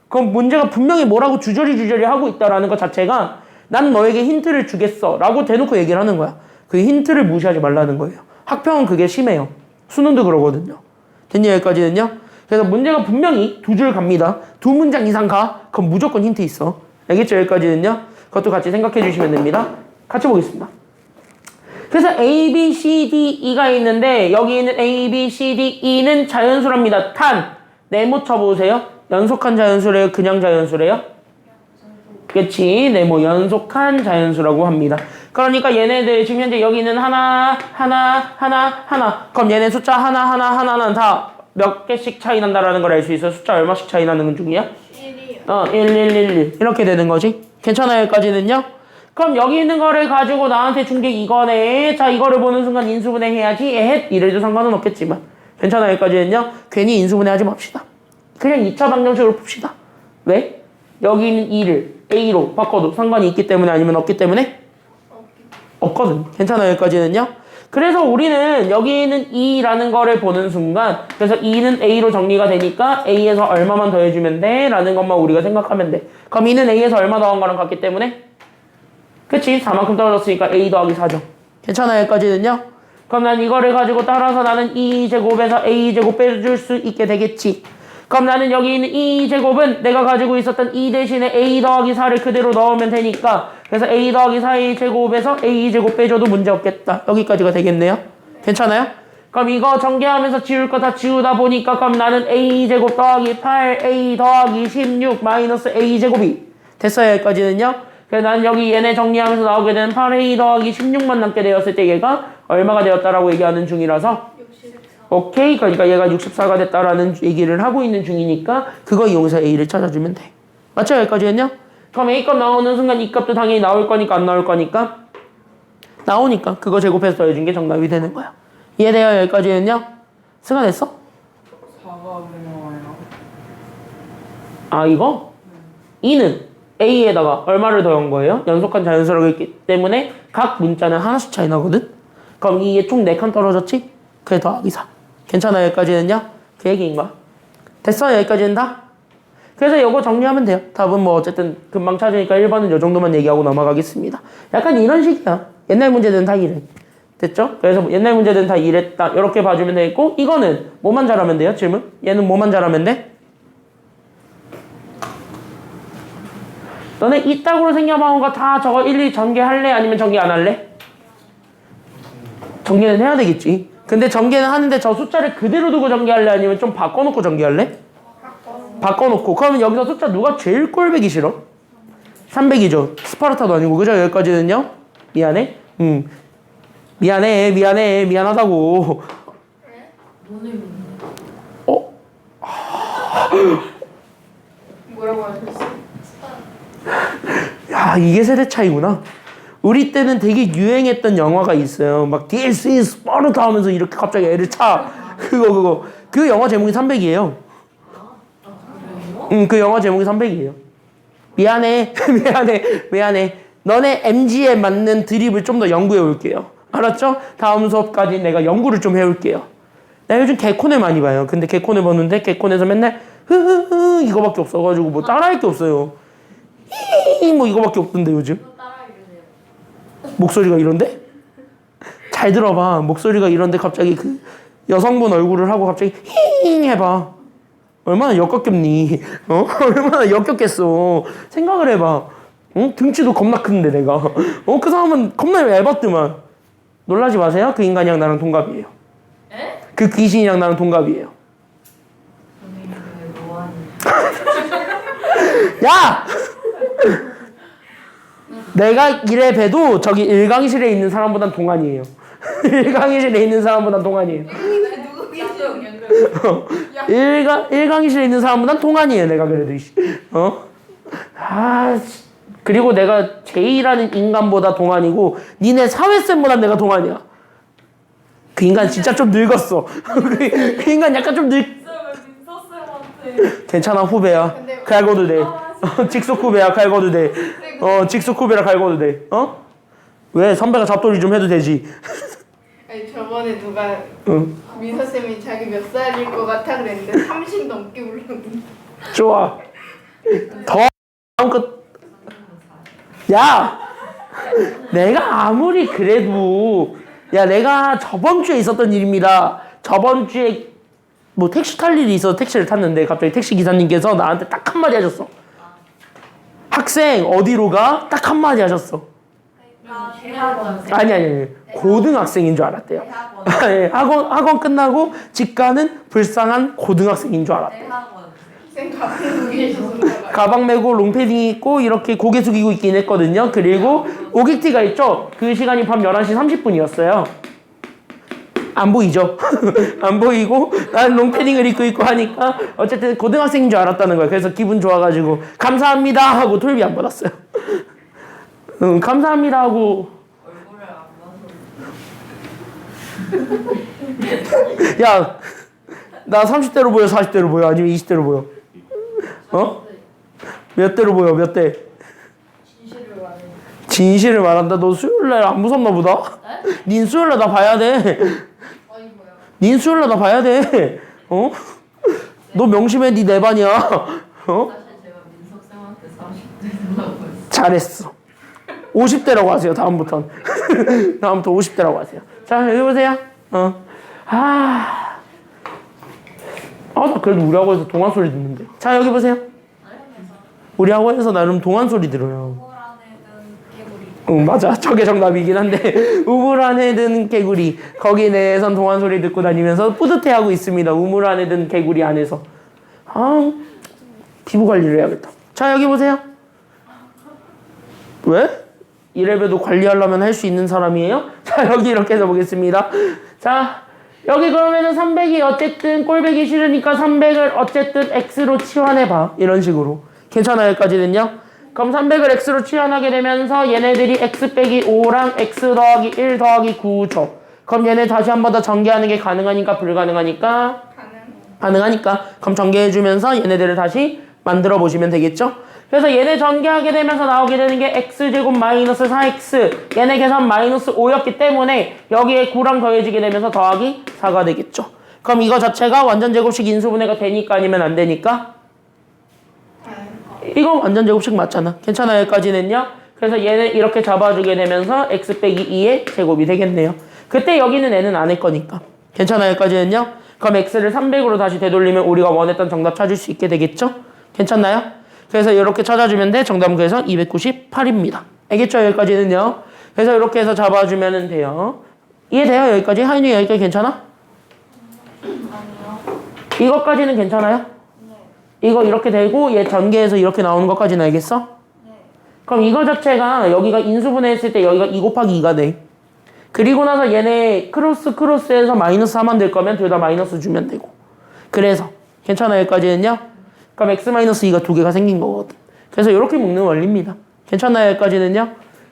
그럼 문제가 분명히 뭐라고 주저리 하고 있다라는 것 자체가 난 너에게 힌트를 주겠어 라고 대놓고 얘기를 하는 거야. 그 힌트를 무시하지 말라는 거예요. 학평은 그게 심해요. 수능도 그러거든요. 됐니 여기까지는요? 그래서 문제가 분명히 두 줄 갑니다. 두 문장 이상 가? 그럼 무조건 힌트 있어. 알겠죠? 여기까지는요? 그것도 같이 생각해 주시면 됩니다. 같이 보겠습니다. 그래서 A, B, C, D, E가 있는데 여기 있는 A, B, C, D, E는 자연수랍니다. 탄! 네모 쳐보세요. 연속한 자연수래요? 그냥 자연수래요? 그치? 네모 연속한 자연수라고 합니다. 그러니까 얘네들 지금 현재 여기 있는 하나. 그럼 얘네 숫자 하나는 다 몇 개씩 차이 난다라는 걸 알 수 있어. 숫자 얼마씩 차이 나는 중이야? 1이요. 1 이렇게 되는 거지. 괜찮아요? 여기까지는요? 그럼 여기 있는 거를 가지고 나한테 준 게 이거네. 자, 이거를 보는 순간 인수분해 해야지. 이래도 상관은 없겠지만. 괜찮아요? 여기까지는요? 괜히 인수분해 하지 맙시다. 그냥 2차 방정식으로 풉시다. 왜? 여기 있는 2를 A로 바꿔도 상관이 있기 때문에 아니면 없기 때문에? 없거든. 괜찮아요? 여기까지는요? 그래서 우리는 여기 있는 2라는 거를 보는 순간 그래서 2는 A로 정리가 되니까 A에서 얼마만 더해주면 돼? 라는 것만 우리가 생각하면 돼. 그럼 2는 A에서 얼마 더한 거랑 같기 때문에? 그치? 4만큼 떨어졌으니까 A 더하기 4죠. 괜찮아요? 여기까지는요? 그럼 난 이거를 가지고 따라서 나는 2제곱에서 A제곱 빼줄 수 있게 되겠지. 그럼 나는 여기 있는 2제곱은 내가 가지고 있었던 2 대신에 A 더하기 4를 그대로 넣으면 되니까 그래서 A 더하기 4의 제곱에서 A제곱 빼줘도 문제 없겠다. 여기까지가 되겠네요. 괜찮아요? 그럼 이거 전개하면서 지울 거 다 지우다 보니까 그럼 나는 A제곱 더하기 8 A 더하기 16 마이너스 A제곱이 됐어요. 여기까지는요. 그래서 난 여기 얘네 정리하면서 나오게 되는 8A 더하기 16만 남게 되었을 때 얘가 얼마가 되었다라고 얘기하는 중이라서 오케이. 그러니까 얘가 64가 됐다라는 얘기를 하고 있는 중이니까 그거 이용해서 A를 찾아주면 돼. 맞죠? 여기까지는요? 그럼 A값 나오는 순간 이 값도 당연히 나올 거니까 안 나올 거니까? 나오니까 그거 제곱해서 더해준 게 정답이 되는 거야. 이해돼요? 여기까지는요? 승아 됐어? 4가 왜 나와요? 아 이거? 2는 A에다가 얼마를 더한 거예요? 연속한 자연수라고 했기 때문에 각 문자는 하나씩 차이 나거든? 그럼 이게 총 4칸 떨어졌지? 그게 더하기 4. 괜찮아 여기까지는요? 그 얘기인 거야. 됐어 여기까지는 다? 그래서 이거 정리하면 돼요. 답은 뭐 어쨌든 금방 찾으니까 1번은 이 정도만 얘기하고 넘어가겠습니다. 약간 이런 식이야. 옛날 문제들은 다 이래. 됐죠? 그래서 옛날 문제들은 다 이랬다. 이렇게 봐주면 되겠고 이거는 뭐만 잘하면 돼요? 질문? 얘는 뭐만 잘하면 돼? 너네 이따구로 생겨본 거 다 저거 일일이 전개할래? 아니면 전개 안 할래? 전개는 해야 되겠지. 근데 전개는 하는데 저 숫자를 그대로 두고 전개할래? 아니면 좀 바꿔놓고 전개할래? 바꿔놓고. 그러면 여기서 숫자 누가 제일 꼴배기 싫어? 300이죠. 스파르타도 아니고 그죠? 여기까지는요? 미안해? 미안하다고. 어? 뭐라고 하셨어? 야 이게 세대 차이구나. 우리 때는 되게 유행했던 영화가 있어요. 막 This is Sparta 하면서 이렇게 갑자기 애를 차. 그거. 그 영화 제목이 300이에요. 그 영화 제목이 300이에요. 미안해. 너네 MG에 맞는 드립을 좀 더 연구해 올게요. 알았죠? 다음 수업까지 내가 연구를 좀 해올게요. 나 요즘 개콘을 많이 봐요. 근데 개콘을 보는데 개콘에서 맨날 흐흐흐 이거밖에 없어가지고 뭐 따라할 게 없어요. 뭐 이거밖에 없던데 요즘. 목소리가 이런데? 잘 들어봐. 목소리가 이런데 갑자기 그 여성분 얼굴을 하고 갑자기 힝 해봐. 얼마나 역겹겠니? 얼마나 역겹겠어. 생각을 해봐. 등치도 겁나 큰데 내가. 그 사람은 겁나 얇았더만. 놀라지 마세요. 그 인간이랑 나랑 동갑이에요. 에? 그 귀신이랑 나랑 동갑이에요. 선생님 뭐 하는? 야! 내가 이래 봬도 저기 일강실에 있는 사람보단 동안이에요. 일강실에 있는 사람보단 동안이에요. 누구 계셔? 일강실에 있는 사람보단 동안이에요. 내가 그래도. 그리고 내가 제이라는 인간보다 동안이고 니네 사회쌤보다 내가 동안이야. 그 인간 진짜 좀 늙었어. 그 인간 약간 좀 민서쌤한테 괜찮아 후배야. 갈고도 돼. 직속 후배야. 갈고도 돼. 직속 후배라 갈고도 돼. 왜? 선배가 잡돌이 좀 해도 되지. 아니 저번에 누가 민서 쌤이 자기 몇 살일 것 같아 그랬는데 30 넘게 불렀는데. 좋아. 더 다음 것. 야! 내가 아무리 그래도 내가 저번 주에 있었던 일입니다. 저번 주에 뭐 택시 탈 일이 있어서 택시를 탔는데 갑자기 택시 기사님께서 나한테 딱 한마디 하셨어. 학생 어디로 가? 딱 한마디 하셨어. 대학원. 아니. 고등학생인 줄 알았대요. 학원 끝나고 집 가는 불쌍한 고등학생인 줄 알았대요. 대학원. 쌤 가방 두고 계셔서 그런가. 가방 메고 롱패딩 입고 이렇게 고개 숙이고 있긴 했거든요. 그리고 오객티가 있죠. 그 시간이 밤 11시 30분이었어요. 안 보이죠? 안 보이고 난 롱패딩을 입고 있고 하니까 어쨌든 고등학생인 줄 알았다는 거야. 그래서 기분 좋아가지고 감사합니다 하고 톨비 안 받았어요. 감사합니다 하고 얼굴을 안 봐서. 야, 나 30대로 보여 40대로 보여 아니면 20대로 보여? 몇 대로 보여 몇 대? 진실을 말해. 진실을 말한다. 너 수요일날 안 무섭나 보다? 닌 수요일날 나 봐야 돼. 어이 뭐야? 닌 수요일날 나 봐야 돼. 너 명심해. 니 내 반이야. 사실 제가 민석쌤한테 30대라고 했어. 잘했어. 50대라고 하세요. 다음부터 50대라고 하세요. 자 여기 보세요. 나 그래도 우리 학원에서 동안 소리 듣는데. 자 여기 보세요. 우리 학원에서 나름 동안 소리 들어요. 우울한 애든 개구리. 응 맞아. 저게 정답이긴 한데 우물안 애든 개구리 거기 내에선 동안 소리 듣고 다니면서 뿌듯해하고 있습니다. 우물안 애든 개구리 안에서. 피부 관리를 해야겠다. 자 여기 보세요. 왜? 이래봬도 관리하려면 할 수 있는 사람이에요? 자 여기 이렇게 해서 보겠습니다. 자 여기 그러면은 300이 어쨌든 꼴배기 싫으니까 300을 어쨌든 x로 치환해봐. 이런 식으로. 괜찮아요 여기까지는요? 그럼 300을 x로 치환하게 되면서 얘네들이 x 빼기 5랑 x 더하기 1 더하기 9죠. 그럼 얘네 다시 한 번 더 전개하는 게 가능하니까 불가능하니까? 가능하니까. 그럼 전개해주면서 얘네들을 다시 만들어 보시면 되겠죠? 그래서 얘네 전개하게 되면서 나오게 되는 게 x제곱 마이너스 4x 얘네 계산 마이너스 5였기 때문에 여기에 9랑 더해지게 되면서 더하기 4가 되겠죠. 그럼 이거 자체가 완전 제곱식 인수분해가 되니까 아니면 안 되니까? 이거 완전 제곱식 맞잖아. 괜찮아 여기까지는요. 그래서 얘는 이렇게 잡아주게 되면서 x 빼기 2의 제곱이 되겠네요. 그때 여기는 n은 안 할 거니까. 괜찮아 여기까지는요. 그럼 x를 300으로 다시 되돌리면 우리가 원했던 정답 찾을 수 있게 되겠죠? 괜찮나요? 그래서 이렇게 찾아주면 돼. 정답은 그래서 298입니다. 알겠죠? 여기까지는요. 그래서 이렇게 해서 잡아주면 돼요. 이해돼요? 여기까지? 하인이 여기까지 괜찮아? 아니요. 이것까지는 괜찮아요? 네. 이거 이렇게 되고 얘 전개해서 이렇게 나오는 것까지는 알겠어? 네. 그럼 이거 자체가 여기가 인수분해 했을 때 여기가 2 곱하기 2가 돼. 그리고 나서 얘네 크로스에서 마이너스 4만 될 거면 둘 다 마이너스 주면 되고. 그래서 괜찮아요 여기까지는요? 그럼 x-2가 두 개가 생긴 거거든. 그래서 이렇게 묶는 원리입니다. 괜찮아요 여기까지는요?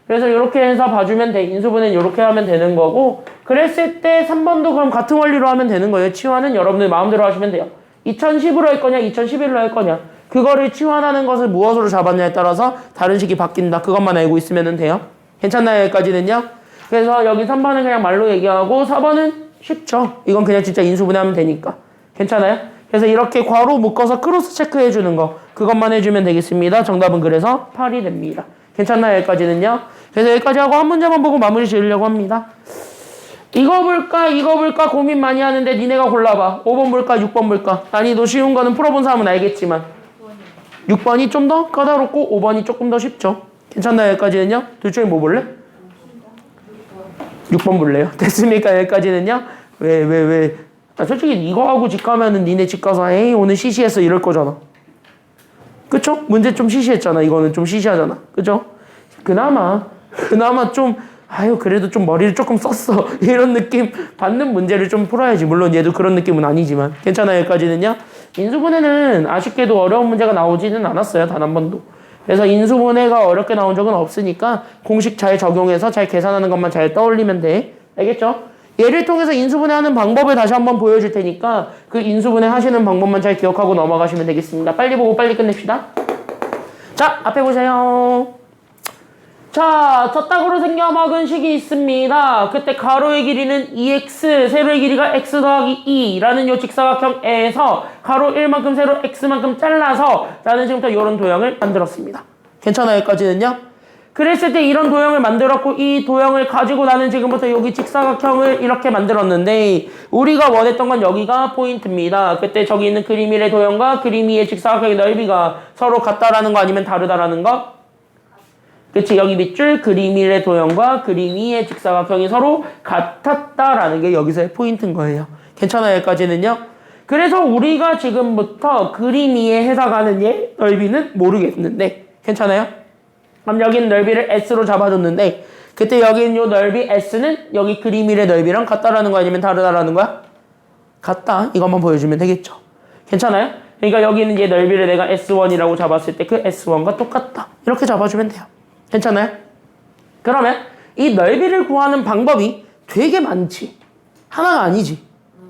그래서 이렇게 해서 봐주면 돼. 인수분해는 이렇게 하면 되는 거고 그랬을 때 3번도 그럼 같은 원리로 하면 되는 거예요. 치환은 여러분들 마음대로 하시면 돼요. 2010으로 할 거냐 2011로 할 거냐 그거를 치환하는 것을 무엇으로 잡았냐에 따라서 다른 식이 바뀐다. 그것만 알고 있으면 돼요. 괜찮나요 여기까지는요? 그래서 여기 3번은 그냥 말로 얘기하고 4번은 쉽죠. 이건 그냥 진짜 인수분해하면 되니까. 괜찮아요? 그래서 이렇게 괄호 묶어서 크로스 체크해 주는 거 그것만 해주면 되겠습니다. 정답은 그래서 8이 됩니다. 괜찮나요 여기까지는요? 그래서 여기까지 하고 한 문제만 보고 마무리 지으려고 합니다. 이거 볼까 고민 많이 하는데 니네가 골라봐. 5번 볼까 6번 볼까. 난이도 쉬운 거는 풀어본 사람은 알겠지만 6번이 좀 더 까다롭고 5번이 조금 더 쉽죠. 괜찮나요 여기까지는요? 둘 중에 뭐 볼래? 6번 볼래요? 됐습니까 여기까지는요? 왜 솔직히 이거하고 집 가면은 니네 집 가서 에이 오늘 시시했어 이럴 거잖아. 그쵸? 문제 좀 시시했잖아. 이거는 좀 시시하잖아. 그쵸? 그나마 좀 그래도 좀 머리를 조금 썼어 이런 느낌 받는 문제를 좀 풀어야지. 물론 얘도 그런 느낌은 아니지만 괜찮아요 여기까지는요. 인수분해는 아쉽게도 어려운 문제가 나오지는 않았어요. 단 한 번도. 그래서 인수분해가 어렵게 나온 적은 없으니까 공식 잘 적용해서 잘 계산하는 것만 잘 떠올리면 돼. 알겠죠? 얘를 통해서 인수분해하는 방법을 다시 한번 보여줄 테니까 그 인수분해 하시는 방법만 잘 기억하고 넘어가시면 되겠습니다. 빨리 보고 빨리 끝냅시다. 자, 앞에 보세요. 자, 저 딱으로 생겨먹은 식이 있습니다. 그때 가로의 길이는 2x, 세로의 길이가 x 더하기 2라는 요 직사각형에서 가로 1만큼 세로 x만큼 잘라서 나는 지금부터 이런 도형을 만들었습니다. 괜찮아요 여기까지는요? 그랬을 때 이런 도형을 만들었고 이 도형을 가지고 나는 지금부터 여기 직사각형을 이렇게 만들었는데 우리가 원했던 건 여기가 포인트입니다. 그때 저기 있는 그림 1의 도형과 그림 2의 직사각형의 넓이가 서로 같다라는 거 아니면 다르다라는 거? 그치 여기 밑줄 그림 1의 도형과 그림 2의 직사각형이 서로 같았다라는 게 여기서의 포인트인 거예요. 괜찮아요 여기까지는요? 그래서 우리가 지금부터 그림 2에 해당하는 얘 넓이는 모르겠는데 괜찮아요? 그럼 여기는 넓이를 S로 잡아줬는데 그때 여기는 요 넓이 S는 여기 그림 1의 넓이랑 같다라는 거 아니면 다르다라는 거야? 같다. 이것만 보여주면 되겠죠. 괜찮아요? 그러니까 여기는 얘 넓이를 내가 S1이라고 잡았을 때 그 S1과 똑같다. 이렇게 잡아주면 돼요. 괜찮아요? 그러면 이 넓이를 구하는 방법이 되게 많지. 하나가 아니지.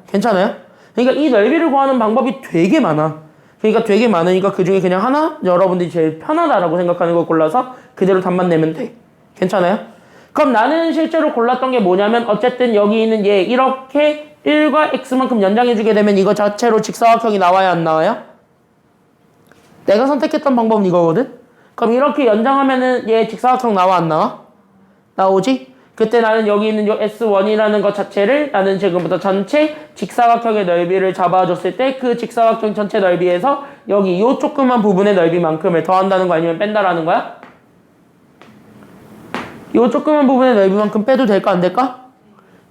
괜찮아요? 그러니까 이 넓이를 구하는 방법이 되게 많아. 그러니까 되게 많으니까 그 중에 그냥 하나 여러분들이 제일 편하다라고 생각하는 걸 골라서 그대로 답만 내면 돼. 괜찮아요? 그럼 나는 실제로 골랐던 게 뭐냐면 어쨌든 여기 있는 얘 이렇게 1과 x만큼 연장해주게 되면 이거 자체로 직사각형이 나와야 안 나와요? 내가 선택했던 방법은 이거거든? 그럼 이렇게 연장하면은 얘 직사각형 나와 안 나와? 나오지? 그때 나는 여기 있는 요 S1이라는 것 자체를 나는 지금부터 전체 직사각형의 넓이를 잡아줬을 때 그 직사각형 전체 넓이에서 여기 요 조그만 부분의 넓이만큼을 더한다는 거 아니면 뺀다라는 거야? 요 조그만 부분의 넓이만큼 빼도 될까 안 될까?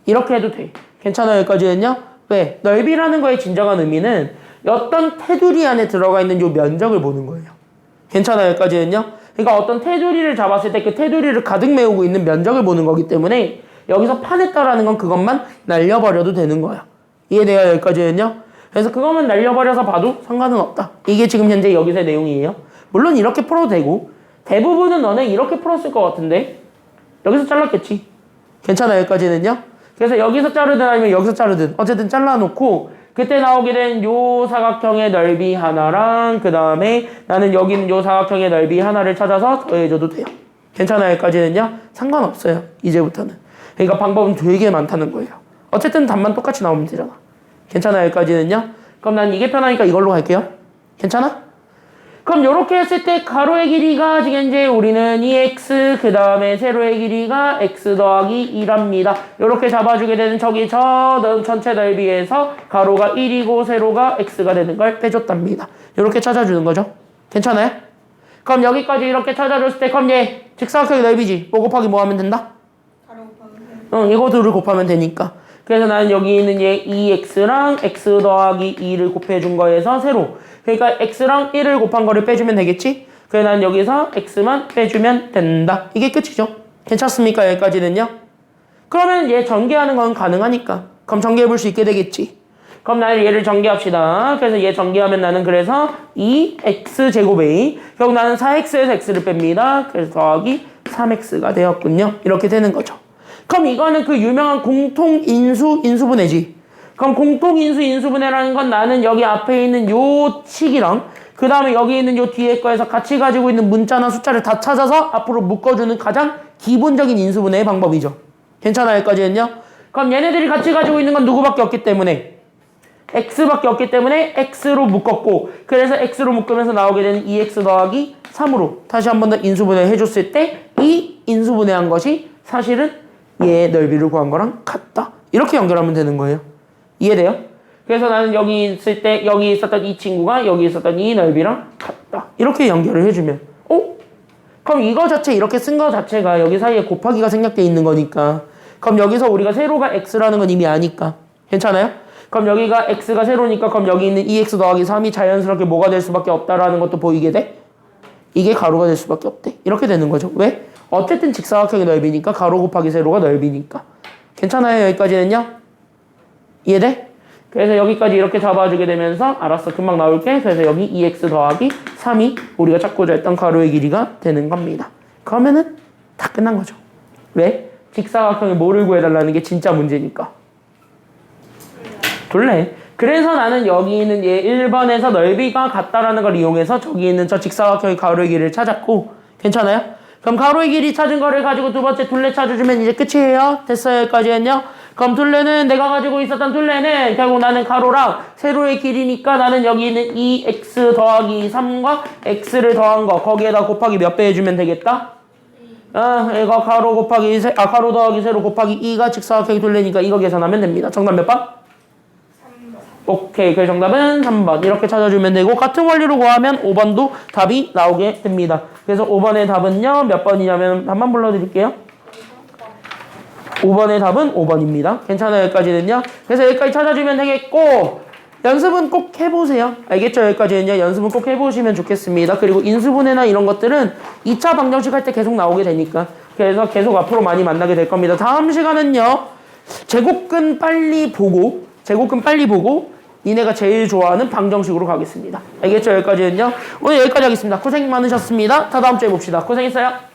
이렇게 해도 돼. 괜찮아요 여기까지는요? 왜? 넓이라는 거의 진정한 의미는 어떤 테두리 안에 들어가 있는 요 면적을 보는 거예요. 괜찮아요 여기까지는요? 그러니까 어떤 테두리를 잡았을 때 그 테두리를 가득 메우고 있는 면적을 보는 거기 때문에 여기서 파냈다라는 건 그것만 날려버려도 되는 거야. 이해돼요 여기까지는요? 그래서 그것만 날려버려서 봐도 상관은 없다. 이게 지금 현재 여기서의 내용이에요. 물론 이렇게 풀어도 되고 대부분은 너네 이렇게 풀었을 것 같은데 여기서 잘랐겠지. 괜찮아요 여기까지는요? 그래서 여기서 자르든 아니면 여기서 자르든 어쨌든 잘라놓고 그때 나오게 된 요 사각형의 넓이 하나랑 그 다음에 나는 여기 있는 요 사각형의 넓이 하나를 찾아서 더해줘도 돼요. 괜찮아요? 여기까지는요? 상관없어요. 이제부터는. 그러니까 방법은 되게 많다는 거예요. 어쨌든 답만 똑같이 나오면 되잖아. 괜찮아요? 여기까지는요? 그럼 난 이게 편하니까 이걸로 갈게요. 괜찮아? 그럼 이렇게 했을 때 가로의 길이가 지금 이제 우리는 2x 그 다음에 세로의 길이가 x 더하기 2랍니다. 이렇게 잡아주게 되는 저기 저 전체 넓이에서 가로가 1이고 세로가 x가 되는 걸 빼줬답니다. 이렇게 찾아주는 거죠. 괜찮아요? 그럼 여기까지 이렇게 찾아줬을 때 그럼 얘 직사각형의 넓이지. 뭐 곱하기 뭐 하면 된다? 가로 곱하면 돼. 응, 이거 둘을 곱하면 되니까. 그래서 나는 여기 있는 얘 2x랑 x 더하기 2를 곱해준 거에서 세로. 그러니까 x랑 1을 곱한 거를 빼주면 되겠지? 그래서 난 여기서 x만 빼주면 된다. 이게 끝이죠. 괜찮습니까? 여기까지는요? 그러면 얘 전개하는 건 가능하니까. 그럼 전개해 볼 수 있게 되겠지. 그럼 나는 얘를 전개합시다. 그래서 얘 전개하면 나는 그래서 2x제곱에 결국 나는 4x에서 x를 뺍니다. 그래서 더하기 3x가 되었군요. 이렇게 되는 거죠. 그럼 이거는 그 유명한 공통인수 인수분해지. 그럼 공통인수 인수분해라는 건 나는 여기 앞에 있는 요 식이랑 그 다음에 여기 있는 요 뒤에 거에서 같이 가지고 있는 문자나 숫자를 다 찾아서 앞으로 묶어주는 가장 기본적인 인수분해의 방법이죠. 괜찮아요? 여기까지는요? 그럼 얘네들이 같이 가지고 있는 건 누구밖에 없기 때문에 x밖에 없기 때문에 x로 묶었고 그래서 x로 묶으면서 나오게 되는 2x 더하기 3으로 다시 한 번 더 인수분해 해줬을 때 이 인수분해한 것이 사실은 얘의 넓이를 구한 거랑 같다. 이렇게 연결하면 되는 거예요. 이해돼요? 그래서 나는 여기 있을 때 여기 있었던 이 친구가 여기 있었던 이 넓이랑 같다. 이렇게 연결을 해주면 그럼 이거 자체 이렇게 쓴 거 자체가 여기 사이에 곱하기가 생략돼 있는 거니까 그럼 여기서 우리가 세로가 x라는 건 이미 아니까 괜찮아요? 그럼 여기가 x가 세로니까 그럼 여기 있는 2x 더하기 3이 자연스럽게 뭐가 될 수밖에 없다라는 것도 보이게 돼? 이게 가로가 될 수밖에 없대. 이렇게 되는 거죠. 왜? 어쨌든 직사각형의 넓이니까 가로 곱하기 세로가 넓이니까. 괜찮아요? 여기까지는요? 이해돼? 그래서 여기까지 이렇게 잡아주게 되면서 알았어. 금방 나올게. 그래서 여기 2x 더하기 3이 우리가 찾고자 했던 가로의 길이가 되는 겁니다. 그러면은 다 끝난 거죠. 왜? 직사각형의 뭐를 구해달라는 게 진짜 문제니까. 둘레. 그래서 나는 여기 있는 얘 1번에서 넓이가 같다라는 걸 이용해서 저기 있는 저 직사각형의 가로의 길이를 찾았고 괜찮아요? 그럼 가로의 길이 찾은 거를 가지고 두 번째 둘레 찾아주면 이제 끝이에요. 됐어요? 여기까지는요? 그럼 둘레는 내가 가지고 있었던 둘레는 결국 나는 가로랑 세로의 길이니까 나는 여기 있는 2x 더하기 3과 x를 더한 거 거기에다 곱하기 몇 배 해주면 되겠다? 이거 가로 곱하기 가로 더하기 세로 곱하기 2가 직사각형의 둘레니까 이거 계산하면 됩니다. 정답 몇 번? 3번. 오케이. 그 정답은 3번. 이렇게 찾아주면 되고 같은 원리로 구하면 5번도 답이 나오게 됩니다. 그래서 5번의 답은요. 몇 번이냐면 답만 불러드릴게요. 5번의 답은 5번입니다. 괜찮아요? 여기까지는요. 그래서 여기까지 찾아주면 되겠고 연습은 꼭 해보세요. 알겠죠? 여기까지는요. 연습은 꼭 해보시면 좋겠습니다. 그리고 인수분해나 이런 것들은 2차 방정식 할 때 계속 나오게 되니까 그래서 계속 앞으로 많이 만나게 될 겁니다. 다음 시간은요. 제곱근 빨리 보고 니네가 제일 좋아하는 방정식으로 가겠습니다. 알겠죠? 여기까지는요. 오늘 여기까지 하겠습니다. 고생 많으셨습니다. 다 다음 주에 봅시다. 고생했어요.